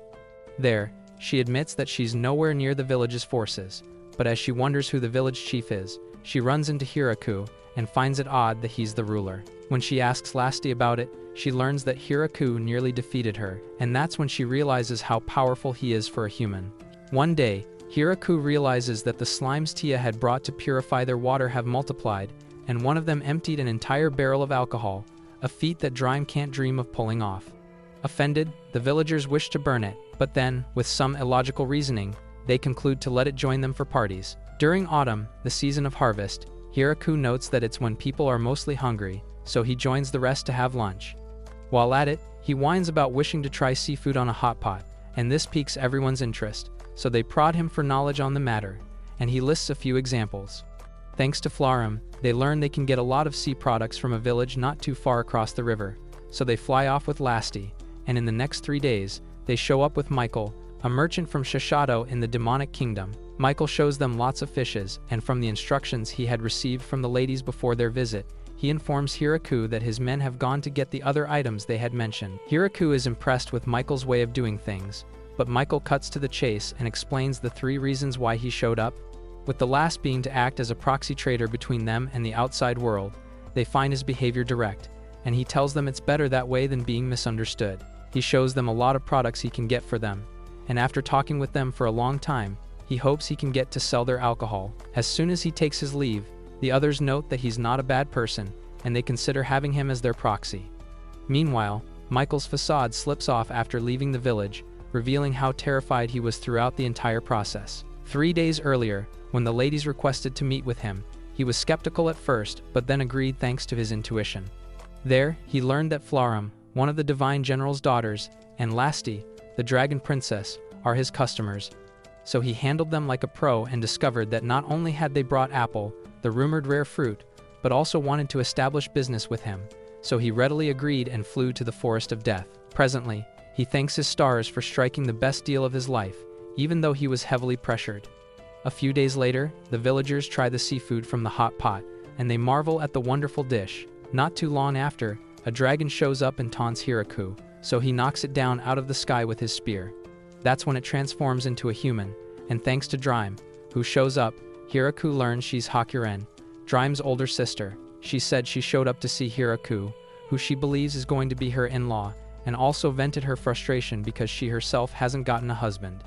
There, she admits that she's nowhere near the village's forces, but as she wonders who the village chief is, she runs into Hiraku and finds it odd that he's the ruler. When she asks Lasti about it, she learns that Hiraku nearly defeated her, and that's when she realizes how powerful he is for a human. One day, Hiraku realizes that the slimes Tia had brought to purify their water have multiplied, and one of them emptied an entire barrel of alcohol, a feat that Drime can't dream of pulling off. Offended, the villagers wish to burn it, but then, with some illogical reasoning, they conclude to let it join them for parties. During autumn, the season of harvest, Hiraku notes that it's when people are mostly hungry, so he joins the rest to have lunch. While at it, he whines about wishing to try seafood on a hot pot, and this piques everyone's interest, so they prod him for knowledge on the matter, and he lists a few examples. Thanks to Flarum, they learn they can get a lot of sea products from a village not too far across the river, so they fly off with Lasti, and in the next 3 days, they show up with Michael, a merchant from Shishato in the demonic kingdom. Michael shows them lots of fishes, and from the instructions he had received from the ladies before their visit, he informs Hiraku that his men have gone to get the other items they had mentioned. Hiraku is impressed with Michael's way of doing things, but Michael cuts to the chase and explains the 3 reasons why he showed up, with the last being to act as a proxy trader between them and the outside world. They find his behavior direct, and he tells them it's better that way than being misunderstood. He shows them a lot of products he can get for them, and after talking with them for a long time, he hopes he can get to sell their alcohol. As soon as he takes his leave, the others note that he's not a bad person, and they consider having him as their proxy. Meanwhile, Michael's facade slips off after leaving the village, revealing how terrified he was throughout the entire process. 3 days earlier, when the ladies requested to meet with him, he was skeptical at first, but then agreed thanks to his intuition. There, he learned that Flarum, one of the Divine General's daughters, and Lasti, the Dragon Princess, are his customers, so he handled them like a pro and discovered that not only had they brought apple, the rumored rare fruit, but also wanted to establish business with him, so he readily agreed and flew to the Forest of Death. Presently, he thanks his stars for striking the best deal of his life, even though he was heavily pressured. A few days later, the villagers try the seafood from the hot pot, and they marvel at the wonderful dish. Not too long after, a dragon shows up and taunts Hiraku, so he knocks it down out of the sky with his spear. That's when it transforms into a human, and thanks to Drime, who shows up, Hiraku learns she's Hakuren, Drime's older sister. She said she showed up to see Hiraku, who she believes is going to be her in-law, and also vented her frustration because she herself hasn't gotten a husband.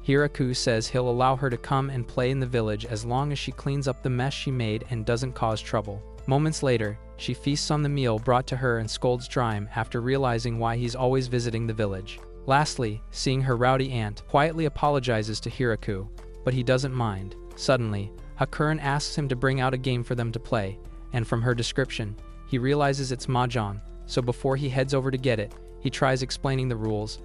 Hiraku says he'll allow her to come and play in the village as long as she cleans up the mess she made and doesn't cause trouble. Moments later, she feasts on the meal brought to her and scolds Drime after realizing why he's always visiting the village. Lastly, seeing her rowdy aunt, quietly apologizes to Hiraku, but he doesn't mind. Suddenly, Hakuren asks him to bring out a game for them to play, and from her description, he realizes it's mahjong, so before he heads over to get it, he tries explaining the rules.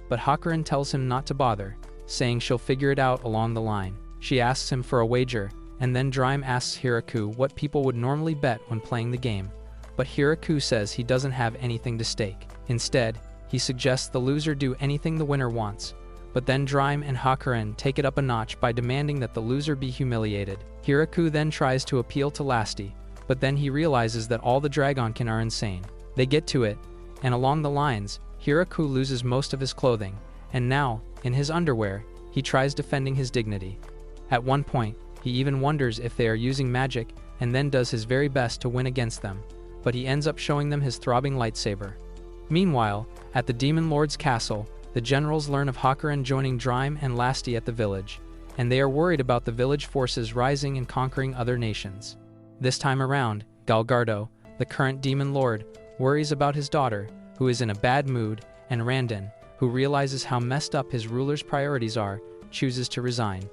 But Hakuren tells him not to bother, saying she'll figure it out along the line. She asks him for a wager, and then Drime asks Hiraku what people would normally bet when playing the game, but Hiraku says he doesn't have anything to stake. Instead, he suggests the loser do anything the winner wants, but then Drime and Hakuren take it up a notch by demanding that the loser be humiliated. Hiraku then tries to appeal to Lasti, but then he realizes that all the Dragonkin are insane. They get to it, and along the lines, Hiraku loses most of his clothing, and now, in his underwear, he tries defending his dignity. At one point, he even wonders if they are using magic and then does his very best to win against them, but he ends up showing them his throbbing lightsaber. Meanwhile, at the Demon Lord's castle, the generals learn of Hakuren joining Drime and Lasti at the village, and they are worried about the village forces rising and conquering other nations. This time around, Galgardo, the current Demon Lord, worries about his daughter, who is in a bad mood, and Randon, who realizes how messed up his ruler's priorities are, chooses to resign.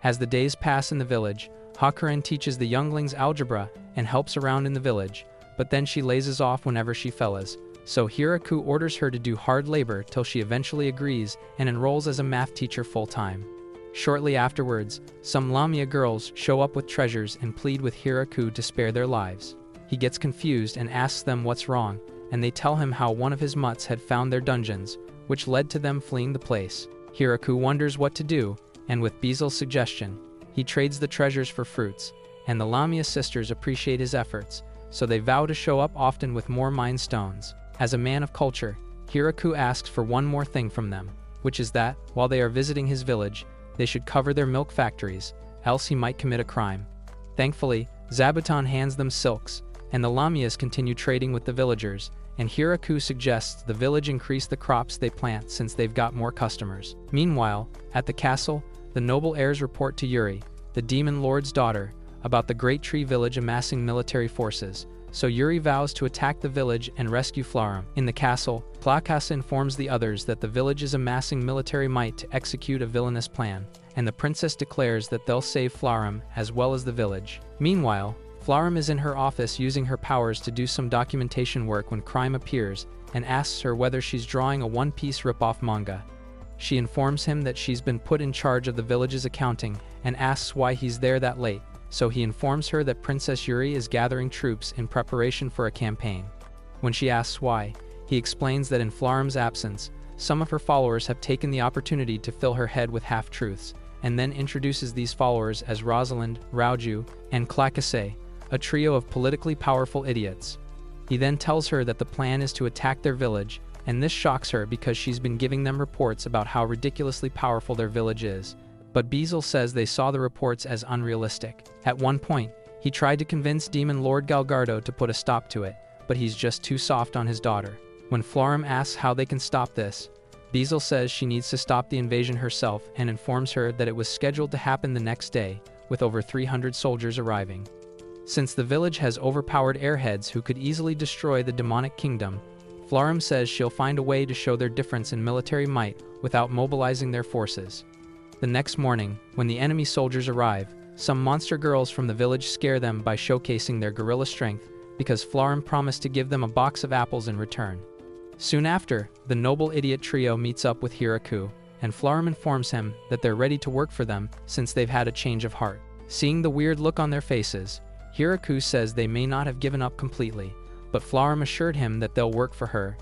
As the days pass in the village, Hakuren teaches the younglings algebra and helps around in the village, but then she lazes off whenever she fellas, so Hiraku orders her to do hard labor till she eventually agrees and enrolls as a math teacher full-time. Shortly afterwards, some Lamia girls show up with treasures and plead with Hiraku to spare their lives. He gets confused and asks them what's wrong, and they tell him how one of his mutts had found their dungeons, which led to them fleeing the place. Hiraku wonders what to do, and with Beezel's suggestion, he trades the treasures for fruits, and the Lamia sisters appreciate his efforts, so they vow to show up often with more mind stones. As a man of culture, Hiraku asks for one more thing from them, which is that, while they are visiting his village, they should cover their milk factories, else he might commit a crime. Thankfully, Zabuton hands them silks, and the Lamias continue trading with the villagers, and Hiraku suggests the village increase the crops they plant since they've got more customers. Meanwhile, at the castle, the noble heirs report to Yuri, the Demon Lord's daughter, about the Great Tree Village amassing military forces, so Yuri vows to attack the village and rescue Flarum. In the castle, Plakas informs the others that the village is amassing military might to execute a villainous plan, and the princess declares that they'll save Flarum as well as the village. Meanwhile, Flarum is in her office using her powers to do some documentation work when Crime appears and asks her whether she's drawing a one-piece rip-off manga. She informs him that she's been put in charge of the village's accounting and asks why he's there that late, so he informs her that Princess Yuri is gathering troops in preparation for a campaign. When she asks why, he explains that in Flarum's absence, some of her followers have taken the opportunity to fill her head with half-truths, and then introduces these followers as Rosalind, Rauju, and Clacase, a trio of politically powerful idiots. He then tells her that the plan is to attack their village, and this shocks her because she's been giving them reports about how ridiculously powerful their village is. But Beezel says they saw the reports as unrealistic. At one point, he tried to convince Demon Lord Galgardo to put a stop to it, but he's just too soft on his daughter. When Flarum asks how they can stop this, Beezel says she needs to stop the invasion herself and informs her that it was scheduled to happen the next day, with over 300 soldiers arriving. Since the village has overpowered airheads who could easily destroy the demonic kingdom, Flarum says she'll find a way to show their difference in military might without mobilizing their forces. The next morning, when the enemy soldiers arrive, some monster girls from the village scare them by showcasing their gorilla strength because Flarum promised to give them a box of apples in return. Soon after, the noble idiot trio meets up with Hiraku, and Flarum informs him that they're ready to work for them since they've had a change of heart. Seeing the weird look on their faces, Hiraku says they may not have given up completely, but Flarum assured him that they'll work for her,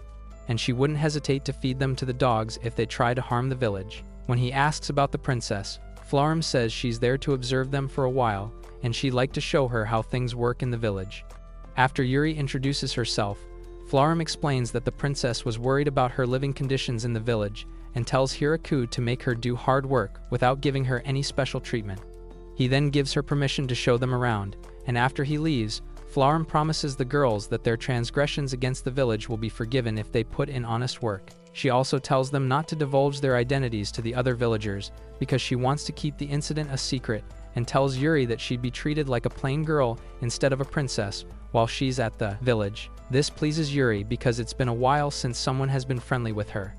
and she wouldn't hesitate to feed them to the dogs if they try to harm the village. When he asks about the princess, Flarum says she's there to observe them for a while, and she'd like to show her how things work in the village. After Yuri introduces herself, Flarum explains that the princess was worried about her living conditions in the village and tells Hiraku to make her do hard work without giving her any special treatment. He then gives her permission to show them around, and after he leaves, Flarum promises the girls that their transgressions against the village will be forgiven if they put in honest work. She also tells them not to divulge their identities to the other villagers because she wants to keep the incident a secret, and tells Yuri that she'd be treated like a plain girl instead of a princess, while she's at the village. This pleases Yuri because it's been a while since someone has been friendly with her.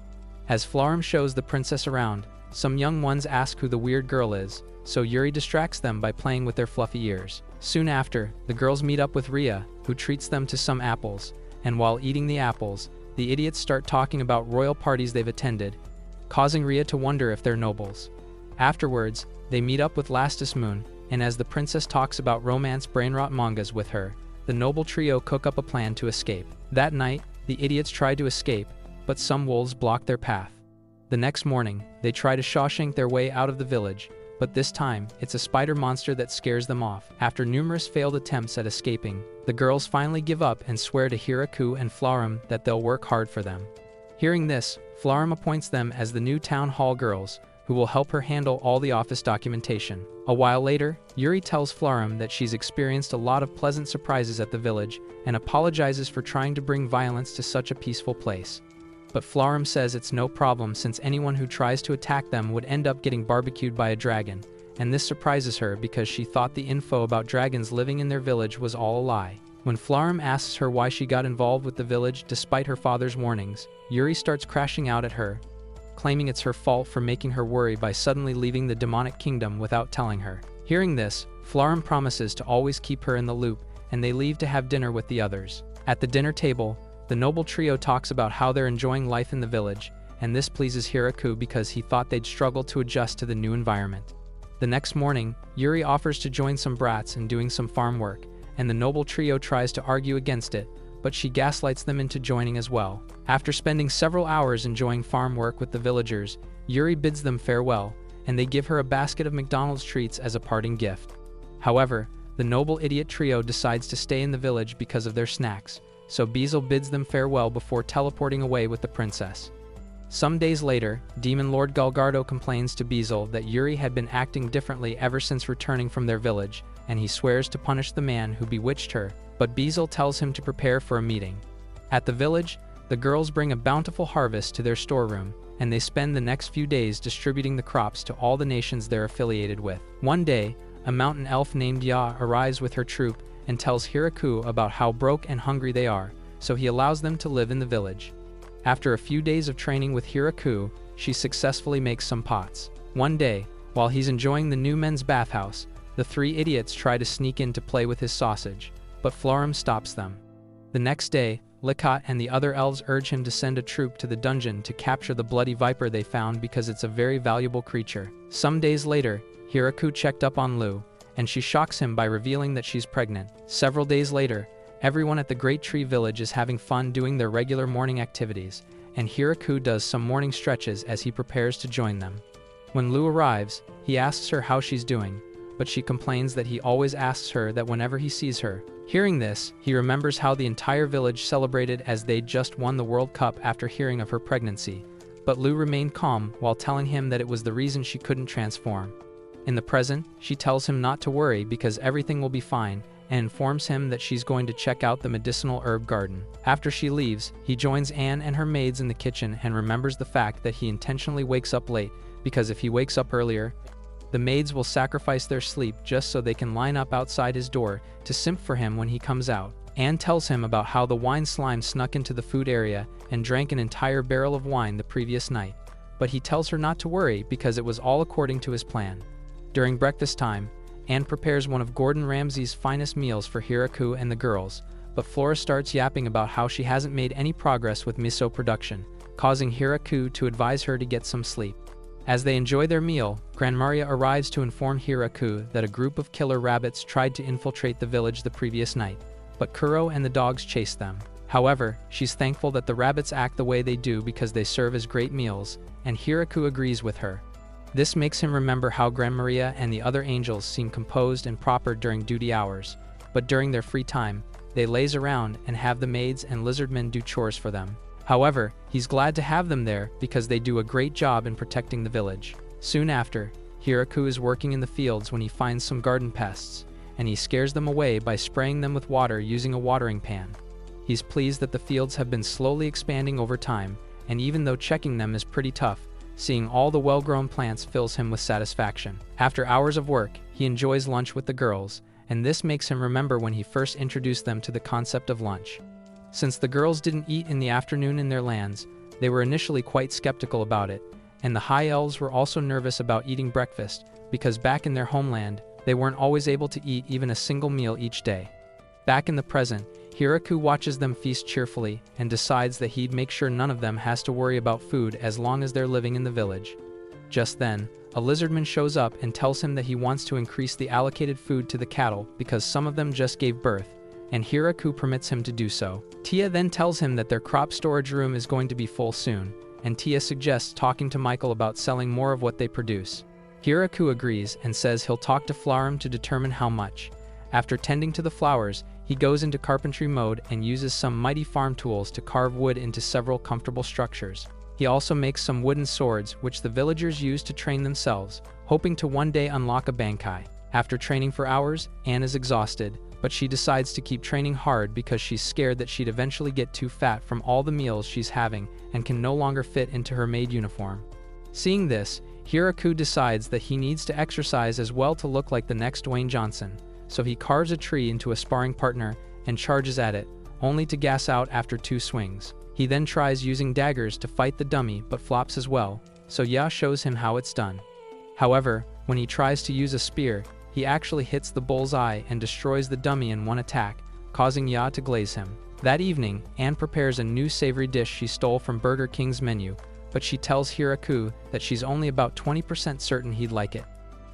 As Flarum shows the princess around, some young ones ask who the weird girl is, so Yuri distracts them by playing with their fluffy ears. Soon after, the girls meet up with Rhea, who treats them to some apples, and while eating the apples, the idiots start talking about royal parties they've attended, causing Rhea to wonder if they're nobles. Afterwards, they meet up with Lastus Moon, and as the princess talks about romance brainrot mangas with her, the noble trio cook up a plan to escape. That night, the idiots try to escape, but some wolves block their path. The next morning, they try to Shawshank their way out of the village, but this time, it's a spider monster that scares them off. After numerous failed attempts at escaping, the girls finally give up and swear to Hiraku and Flarum that they'll work hard for them. Hearing this, Flarum appoints them as the new town hall girls, who will help her handle all the office documentation. A while later, Yuri tells Flarum that she's experienced a lot of pleasant surprises at the village and apologizes for trying to bring violence to such a peaceful place. But Flarum says it's no problem since anyone who tries to attack them would end up getting barbecued by a dragon, and this surprises her because she thought the info about dragons living in their village was all a lie. When Flarum asks her why she got involved with the village despite her father's warnings, Yuri starts crashing out at her, claiming it's her fault for making her worry by suddenly leaving the demonic kingdom without telling her. Hearing this, Flarum promises to always keep her in the loop, and they leave to have dinner with the others. At the dinner table, the noble trio talks about how they're enjoying life in the village, and this pleases Hiraku because he thought they'd struggle to adjust to the new environment. The next morning, Yuri offers to join some brats in doing some farm work, and the noble trio tries to argue against it, but she gaslights them into joining as well. After spending several hours enjoying farm work with the villagers, Yuri bids them farewell, and they give her a basket of McDonald's treats as a parting gift. However, the noble idiot trio decides to stay in the village because of their snacks, so Beezle bids them farewell before teleporting away with the princess. Some days later, Demon Lord Galgardo complains to Beezle that Yuri had been acting differently ever since returning from their village, and he swears to punish the man who bewitched her, but Beezle tells him to prepare for a meeting. At the village, the girls bring a bountiful harvest to their storeroom, and they spend the next few days distributing the crops to all the nations they're affiliated with. One day, a mountain elf named Ya arrives with her troop and tells Hiraku about how broke and hungry they are, so he allows them to live in the village. After a few days of training with Hiraku, she successfully makes some pots. One day, while he's enjoying the new men's bathhouse, the three idiots try to sneak in to play with his sausage, but Flarum stops them. The next day, Likat and the other elves urge him to send a troop to the dungeon to capture the bloody viper they found because it's a very valuable creature. Some days later, Hiraku checked up on Lu, and she shocks him by revealing that she's pregnant. Several days later, everyone at the Great Tree Village is having fun doing their regular morning activities, and Hiraku does some morning stretches as he prepares to join them. When Lu arrives, he asks her how she's doing, but she complains that he always asks her that whenever he sees her. Hearing this, he remembers how the entire village celebrated as they'd just won the World Cup after hearing of her pregnancy, but Lu remained calm while telling him that it was the reason she couldn't transform. In the present, she tells him not to worry because everything will be fine, and informs him that she's going to check out the medicinal herb garden. After she leaves, he joins Anne and her maids in the kitchen and remembers the fact that he intentionally wakes up late, because if he wakes up earlier, the maids will sacrifice their sleep just so they can line up outside his door to simp for him when he comes out. Anne tells him about how the wine slime snuck into the food area and drank an entire barrel of wine the previous night, but he tells her not to worry because it was all according to his plan. During breakfast time, Anne prepares one of Gordon Ramsay's finest meals for Hiraku and the girls, but Flora starts yapping about how she hasn't made any progress with miso production, causing Hiraku to advise her to get some sleep. As they enjoy their meal, Grandmaria arrives to inform Hiraku that a group of killer rabbits tried to infiltrate the village the previous night, but Kuro and the dogs chased them. However, she's thankful that the rabbits act the way they do because they serve as great meals, and Hiraku agrees with her. This makes him remember how Grandmaria and the other angels seem composed and proper during duty hours, but during their free time, they laze around and have the maids and lizardmen do chores for them. However, he's glad to have them there because they do a great job in protecting the village. Soon after, Hiraku is working in the fields when he finds some garden pests, and he scares them away by spraying them with water using a watering pan. He's pleased that the fields have been slowly expanding over time, and even though checking them is pretty tough, seeing all the well-grown plants fills him with satisfaction. After hours of work, he enjoys lunch with the girls, and this makes him remember when he first introduced them to the concept of lunch. Since the girls didn't eat in the afternoon in their lands, they were initially quite skeptical about it, and the High Elves were also nervous about eating breakfast, because back in their homeland, they weren't always able to eat even a single meal each day. Back in the present, Hiraku watches them feast cheerfully and decides that he'd make sure none of them has to worry about food as long as they're living in the village. Just then, a lizardman shows up and tells him that he wants to increase the allocated food to the cattle because some of them just gave birth, and Hiraku permits him to do so. Tia then tells him that their crop storage room is going to be full soon, and Tia suggests talking to Michael about selling more of what they produce. Hiraku agrees and says he'll talk to Flarum to determine how much. After tending to the flowers, he goes into carpentry mode and uses some mighty farm tools to carve wood into several comfortable structures. He also makes some wooden swords which the villagers use to train themselves, hoping to one day unlock a bankai. After training for hours, Anne is exhausted, but she decides to keep training hard because she's scared that she'd eventually get too fat from all the meals she's having and can no longer fit into her maid uniform. Seeing this, Hiraku decides that he needs to exercise as well to look like the next Dwayne Johnson, so he carves a tree into a sparring partner and charges at it, only to gas out after 2 swings. He then tries using daggers to fight the dummy but flops as well, so Ya shows him how it's done. However, when he tries to use a spear, he actually hits the bull's eye and destroys the dummy in one attack, causing Ya to glaze him. That evening, Anne prepares a new savory dish she stole from Burger King's menu, but she tells Hiraku that she's only about 20% certain he'd like it.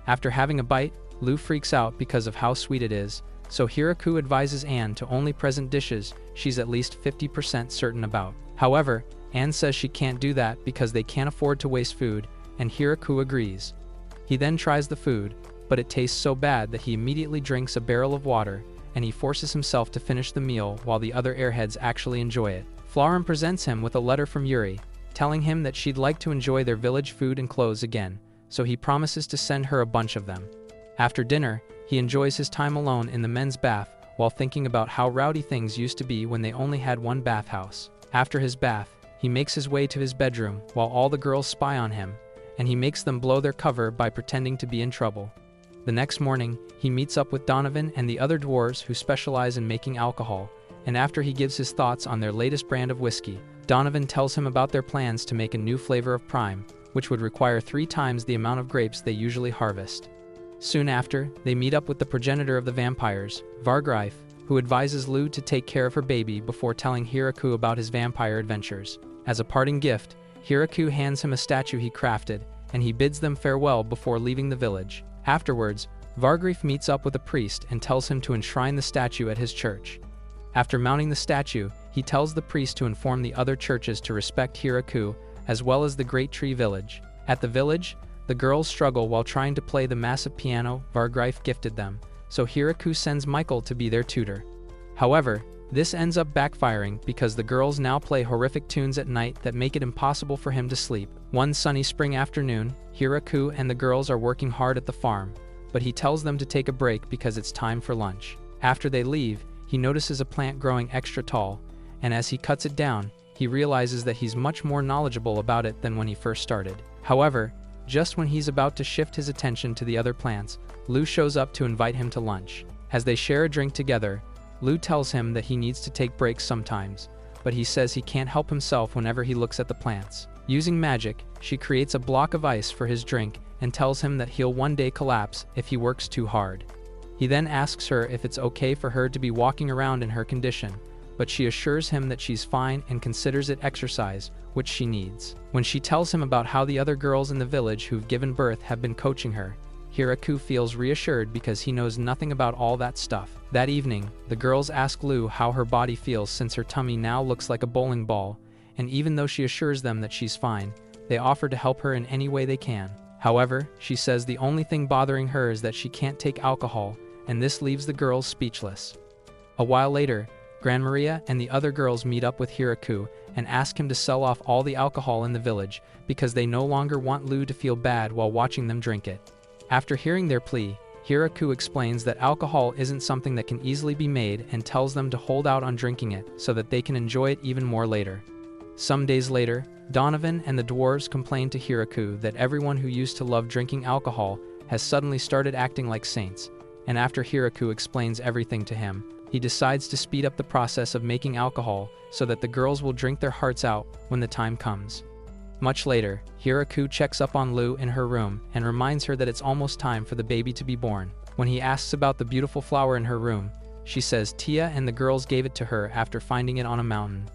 After having a bite, Lou freaks out because of how sweet it is, so Hiraku advises Anne to only present dishes she's at least 50% certain about. However, Anne says she can't do that because they can't afford to waste food, and Hiraku agrees. He then tries the food, but it tastes so bad that he immediately drinks a barrel of water, and he forces himself to finish the meal while the other airheads actually enjoy it. Flarum presents him with a letter from Yuri, telling him that she'd like to enjoy their village food and clothes again, so he promises to send her a bunch of them. After dinner, he enjoys his time alone in the men's bath while thinking about how rowdy things used to be when they only had one bathhouse. After his bath, he makes his way to his bedroom while all the girls spy on him, and he makes them blow their cover by pretending to be in trouble. The next morning, he meets up with Donovan and the other dwarves who specialize in making alcohol, and after he gives his thoughts on their latest brand of whiskey, Donovan tells him about their plans to make a new flavor of prime, which would require 3 times the amount of grapes they usually harvest. Soon after, they meet up with the progenitor of the vampires, Vargreif, who advises Lou to take care of her baby before telling Hiraku about his vampire adventures. As a parting gift, Hiraku hands him a statue he crafted, and he bids them farewell before leaving the village. Afterwards, Vargreif meets up with a priest and tells him to enshrine the statue at his church. After mounting the statue, he tells the priest to inform the other churches to respect Hiraku, as well as the Great Tree Village. At the village, the girls struggle while trying to play the massive piano Vargreif gifted them, so Hiraku sends Michael to be their tutor. However, this ends up backfiring because the girls now play horrific tunes at night that make it impossible for him to sleep. One sunny spring afternoon, Hiraku and the girls are working hard at the farm, but he tells them to take a break because it's time for lunch. After they leave, he notices a plant growing extra tall, and as he cuts it down, he realizes that he's much more knowledgeable about it than when he first started. However, just when he's about to shift his attention to the other plants, Lou shows up to invite him to lunch. As they share a drink together, Lou tells him that he needs to take breaks sometimes, but he says he can't help himself whenever he looks at the plants. Using magic, she creates a block of ice for his drink and tells him that he'll one day collapse if he works too hard. He then asks her if it's okay for her to be walking around in her condition, but she assures him that she's fine and considers it exercise, which she needs. When she tells him about how the other girls in the village who've given birth have been coaching her, Hiraku feels reassured because he knows nothing about all that stuff. That evening, the girls ask Lou how her body feels since her tummy now looks like a bowling ball, and even though she assures them that she's fine, they offer to help her in any way they can. However, she says the only thing bothering her is that she can't take alcohol, and this leaves the girls speechless. A while later, Gran Maria and the other girls meet up with Hiraku and ask him to sell off all the alcohol in the village because they no longer want Lou to feel bad while watching them drink it. After hearing their plea, Hiraku explains that alcohol isn't something that can easily be made and tells them to hold out on drinking it so that they can enjoy it even more later. Some days later, Donovan and the dwarves complain to Hiraku that everyone who used to love drinking alcohol has suddenly started acting like saints, and after Hiraku explains everything to him, he decides to speed up the process of making alcohol so that the girls will drink their hearts out when the time comes. Much later, Hiraku checks up on Lu in her room and reminds her that it's almost time for the baby to be born. When he asks about the beautiful flower in her room, she says Tia and the girls gave it to her after finding it on a mountain.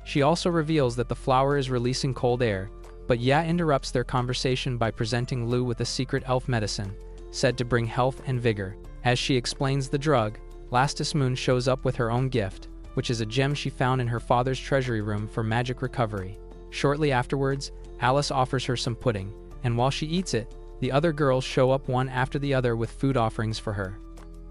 She also reveals that the flower is releasing cold air, but Ya interrupts their conversation by presenting Lu with a secret elf medicine, said to bring health and vigor. As she explains the drug, Lastus Moon shows up with her own gift, which is a gem she found in her father's treasury room for magic recovery. Shortly afterwards, Alice offers her some pudding, and while she eats it, the other girls show up one after the other with food offerings for her.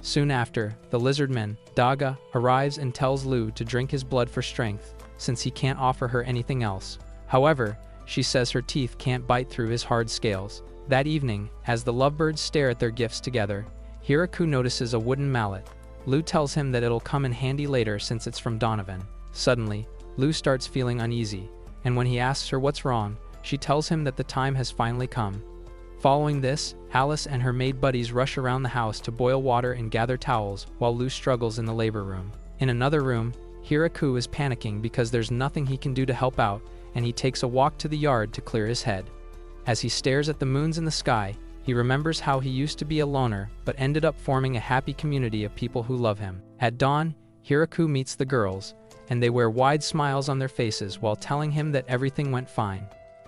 Soon after, the lizardman, Daga, arrives and tells Lu to drink his blood for strength, since he can't offer her anything else. However, she says her teeth can't bite through his hard scales. That evening, as the lovebirds stare at their gifts together, Hiraku notices a wooden mallet. Lu tells him that it'll come in handy later since it's from Dwarven. Suddenly, Lu starts feeling uneasy, and when he asks her what's wrong, she tells him that the time has finally come. Following this, Alice and her maid buddies rush around the house to boil water and gather towels while Lu struggles in the labor room. In another room, Hiraku is panicking because there's nothing he can do to help out, and he takes a walk to the yard to clear his head. As he stares at the moons in the sky, he remembers how he used to be a loner but ended up forming a happy community of people who love him. At dawn, Hiraku meets the girls, and they wear wide smiles on their faces while telling him that everything went fine.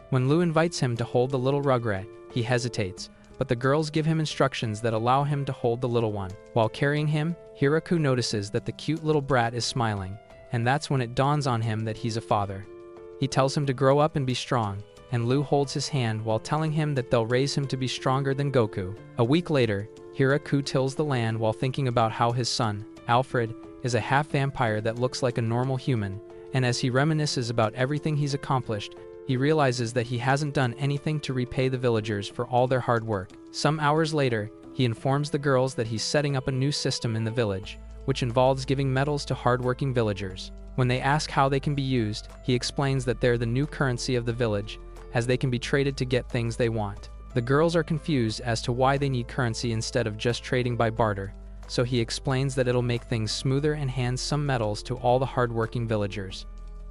When Lu invites him to hold the little rugrat, he hesitates, but the girls give him instructions that allow him to hold the little one. While carrying him, Hiraku notices that the cute little brat is smiling, and that's when it dawns on him that he's a father. He tells him to grow up and be strong, and Lu holds his hand while telling him that they'll raise him to be stronger than Goku. A week later, Hiraku tills the land while thinking about how his son, Alfred, is a half-vampire that looks like a normal human, and as he reminisces about everything he's accomplished, he realizes that he hasn't done anything to repay the villagers for all their hard work. Some hours later, he informs the girls that he's setting up a new system in the village, which involves giving medals to hardworking villagers. When they ask how they can be used, he explains that they're the new currency of the village, as they can be traded to get things they want. The girls are confused as to why they need currency instead of just trading by barter, so he explains that it'll make things smoother and hands some medals to all the hardworking villagers.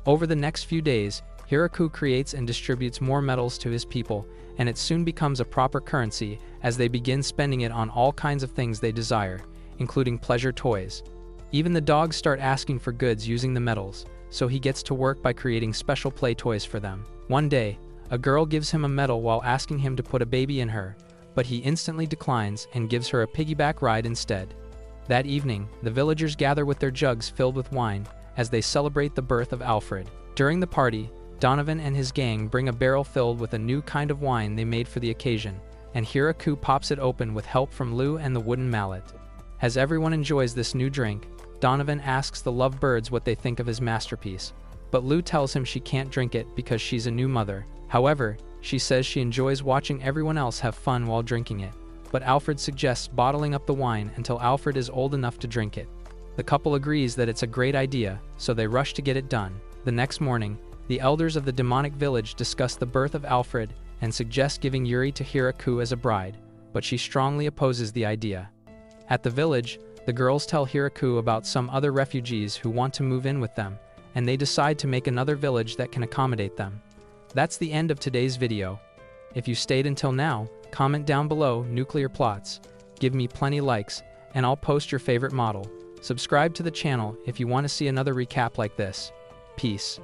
Over the next few days, Hiraku creates and distributes more medals to his people, and it soon becomes a proper currency as they begin spending it on all kinds of things they desire, including pleasure toys. Even the dogs start asking for goods using the medals, so he gets to work by creating special play toys for them. One day, a girl gives him a medal while asking him to put a baby in her, but he instantly declines and gives her a piggyback ride instead. That evening, the villagers gather with their jugs filled with wine as they celebrate the birth of Alfred. During the party, Donovan and his gang bring a barrel filled with a new kind of wine they made for the occasion, and Hiraku pops it open with help from Lu and the wooden mallet. As everyone enjoys this new drink, Donovan asks the lovebirds what they think of his masterpiece, but Lu tells him she can't drink it because she's a new mother. However, she says she enjoys watching everyone else have fun while drinking it, but Alfred suggests bottling up the wine until Alfred is old enough to drink it. The couple agrees that it's a great idea, so they rush to get it done. The next morning, the elders of the demonic village discuss the birth of Alfred and suggest giving Yuri to Hiraku as a bride, but she strongly opposes the idea. At the village, the girls tell Hiraku about some other refugees who want to move in with them, and they decide to make another village that can accommodate them. That's the end of today's video. If you stayed until now, comment down below nuclear plots, give me plenty likes, and I'll post your favorite model. Subscribe to the channel if you want to see another recap like this. Peace.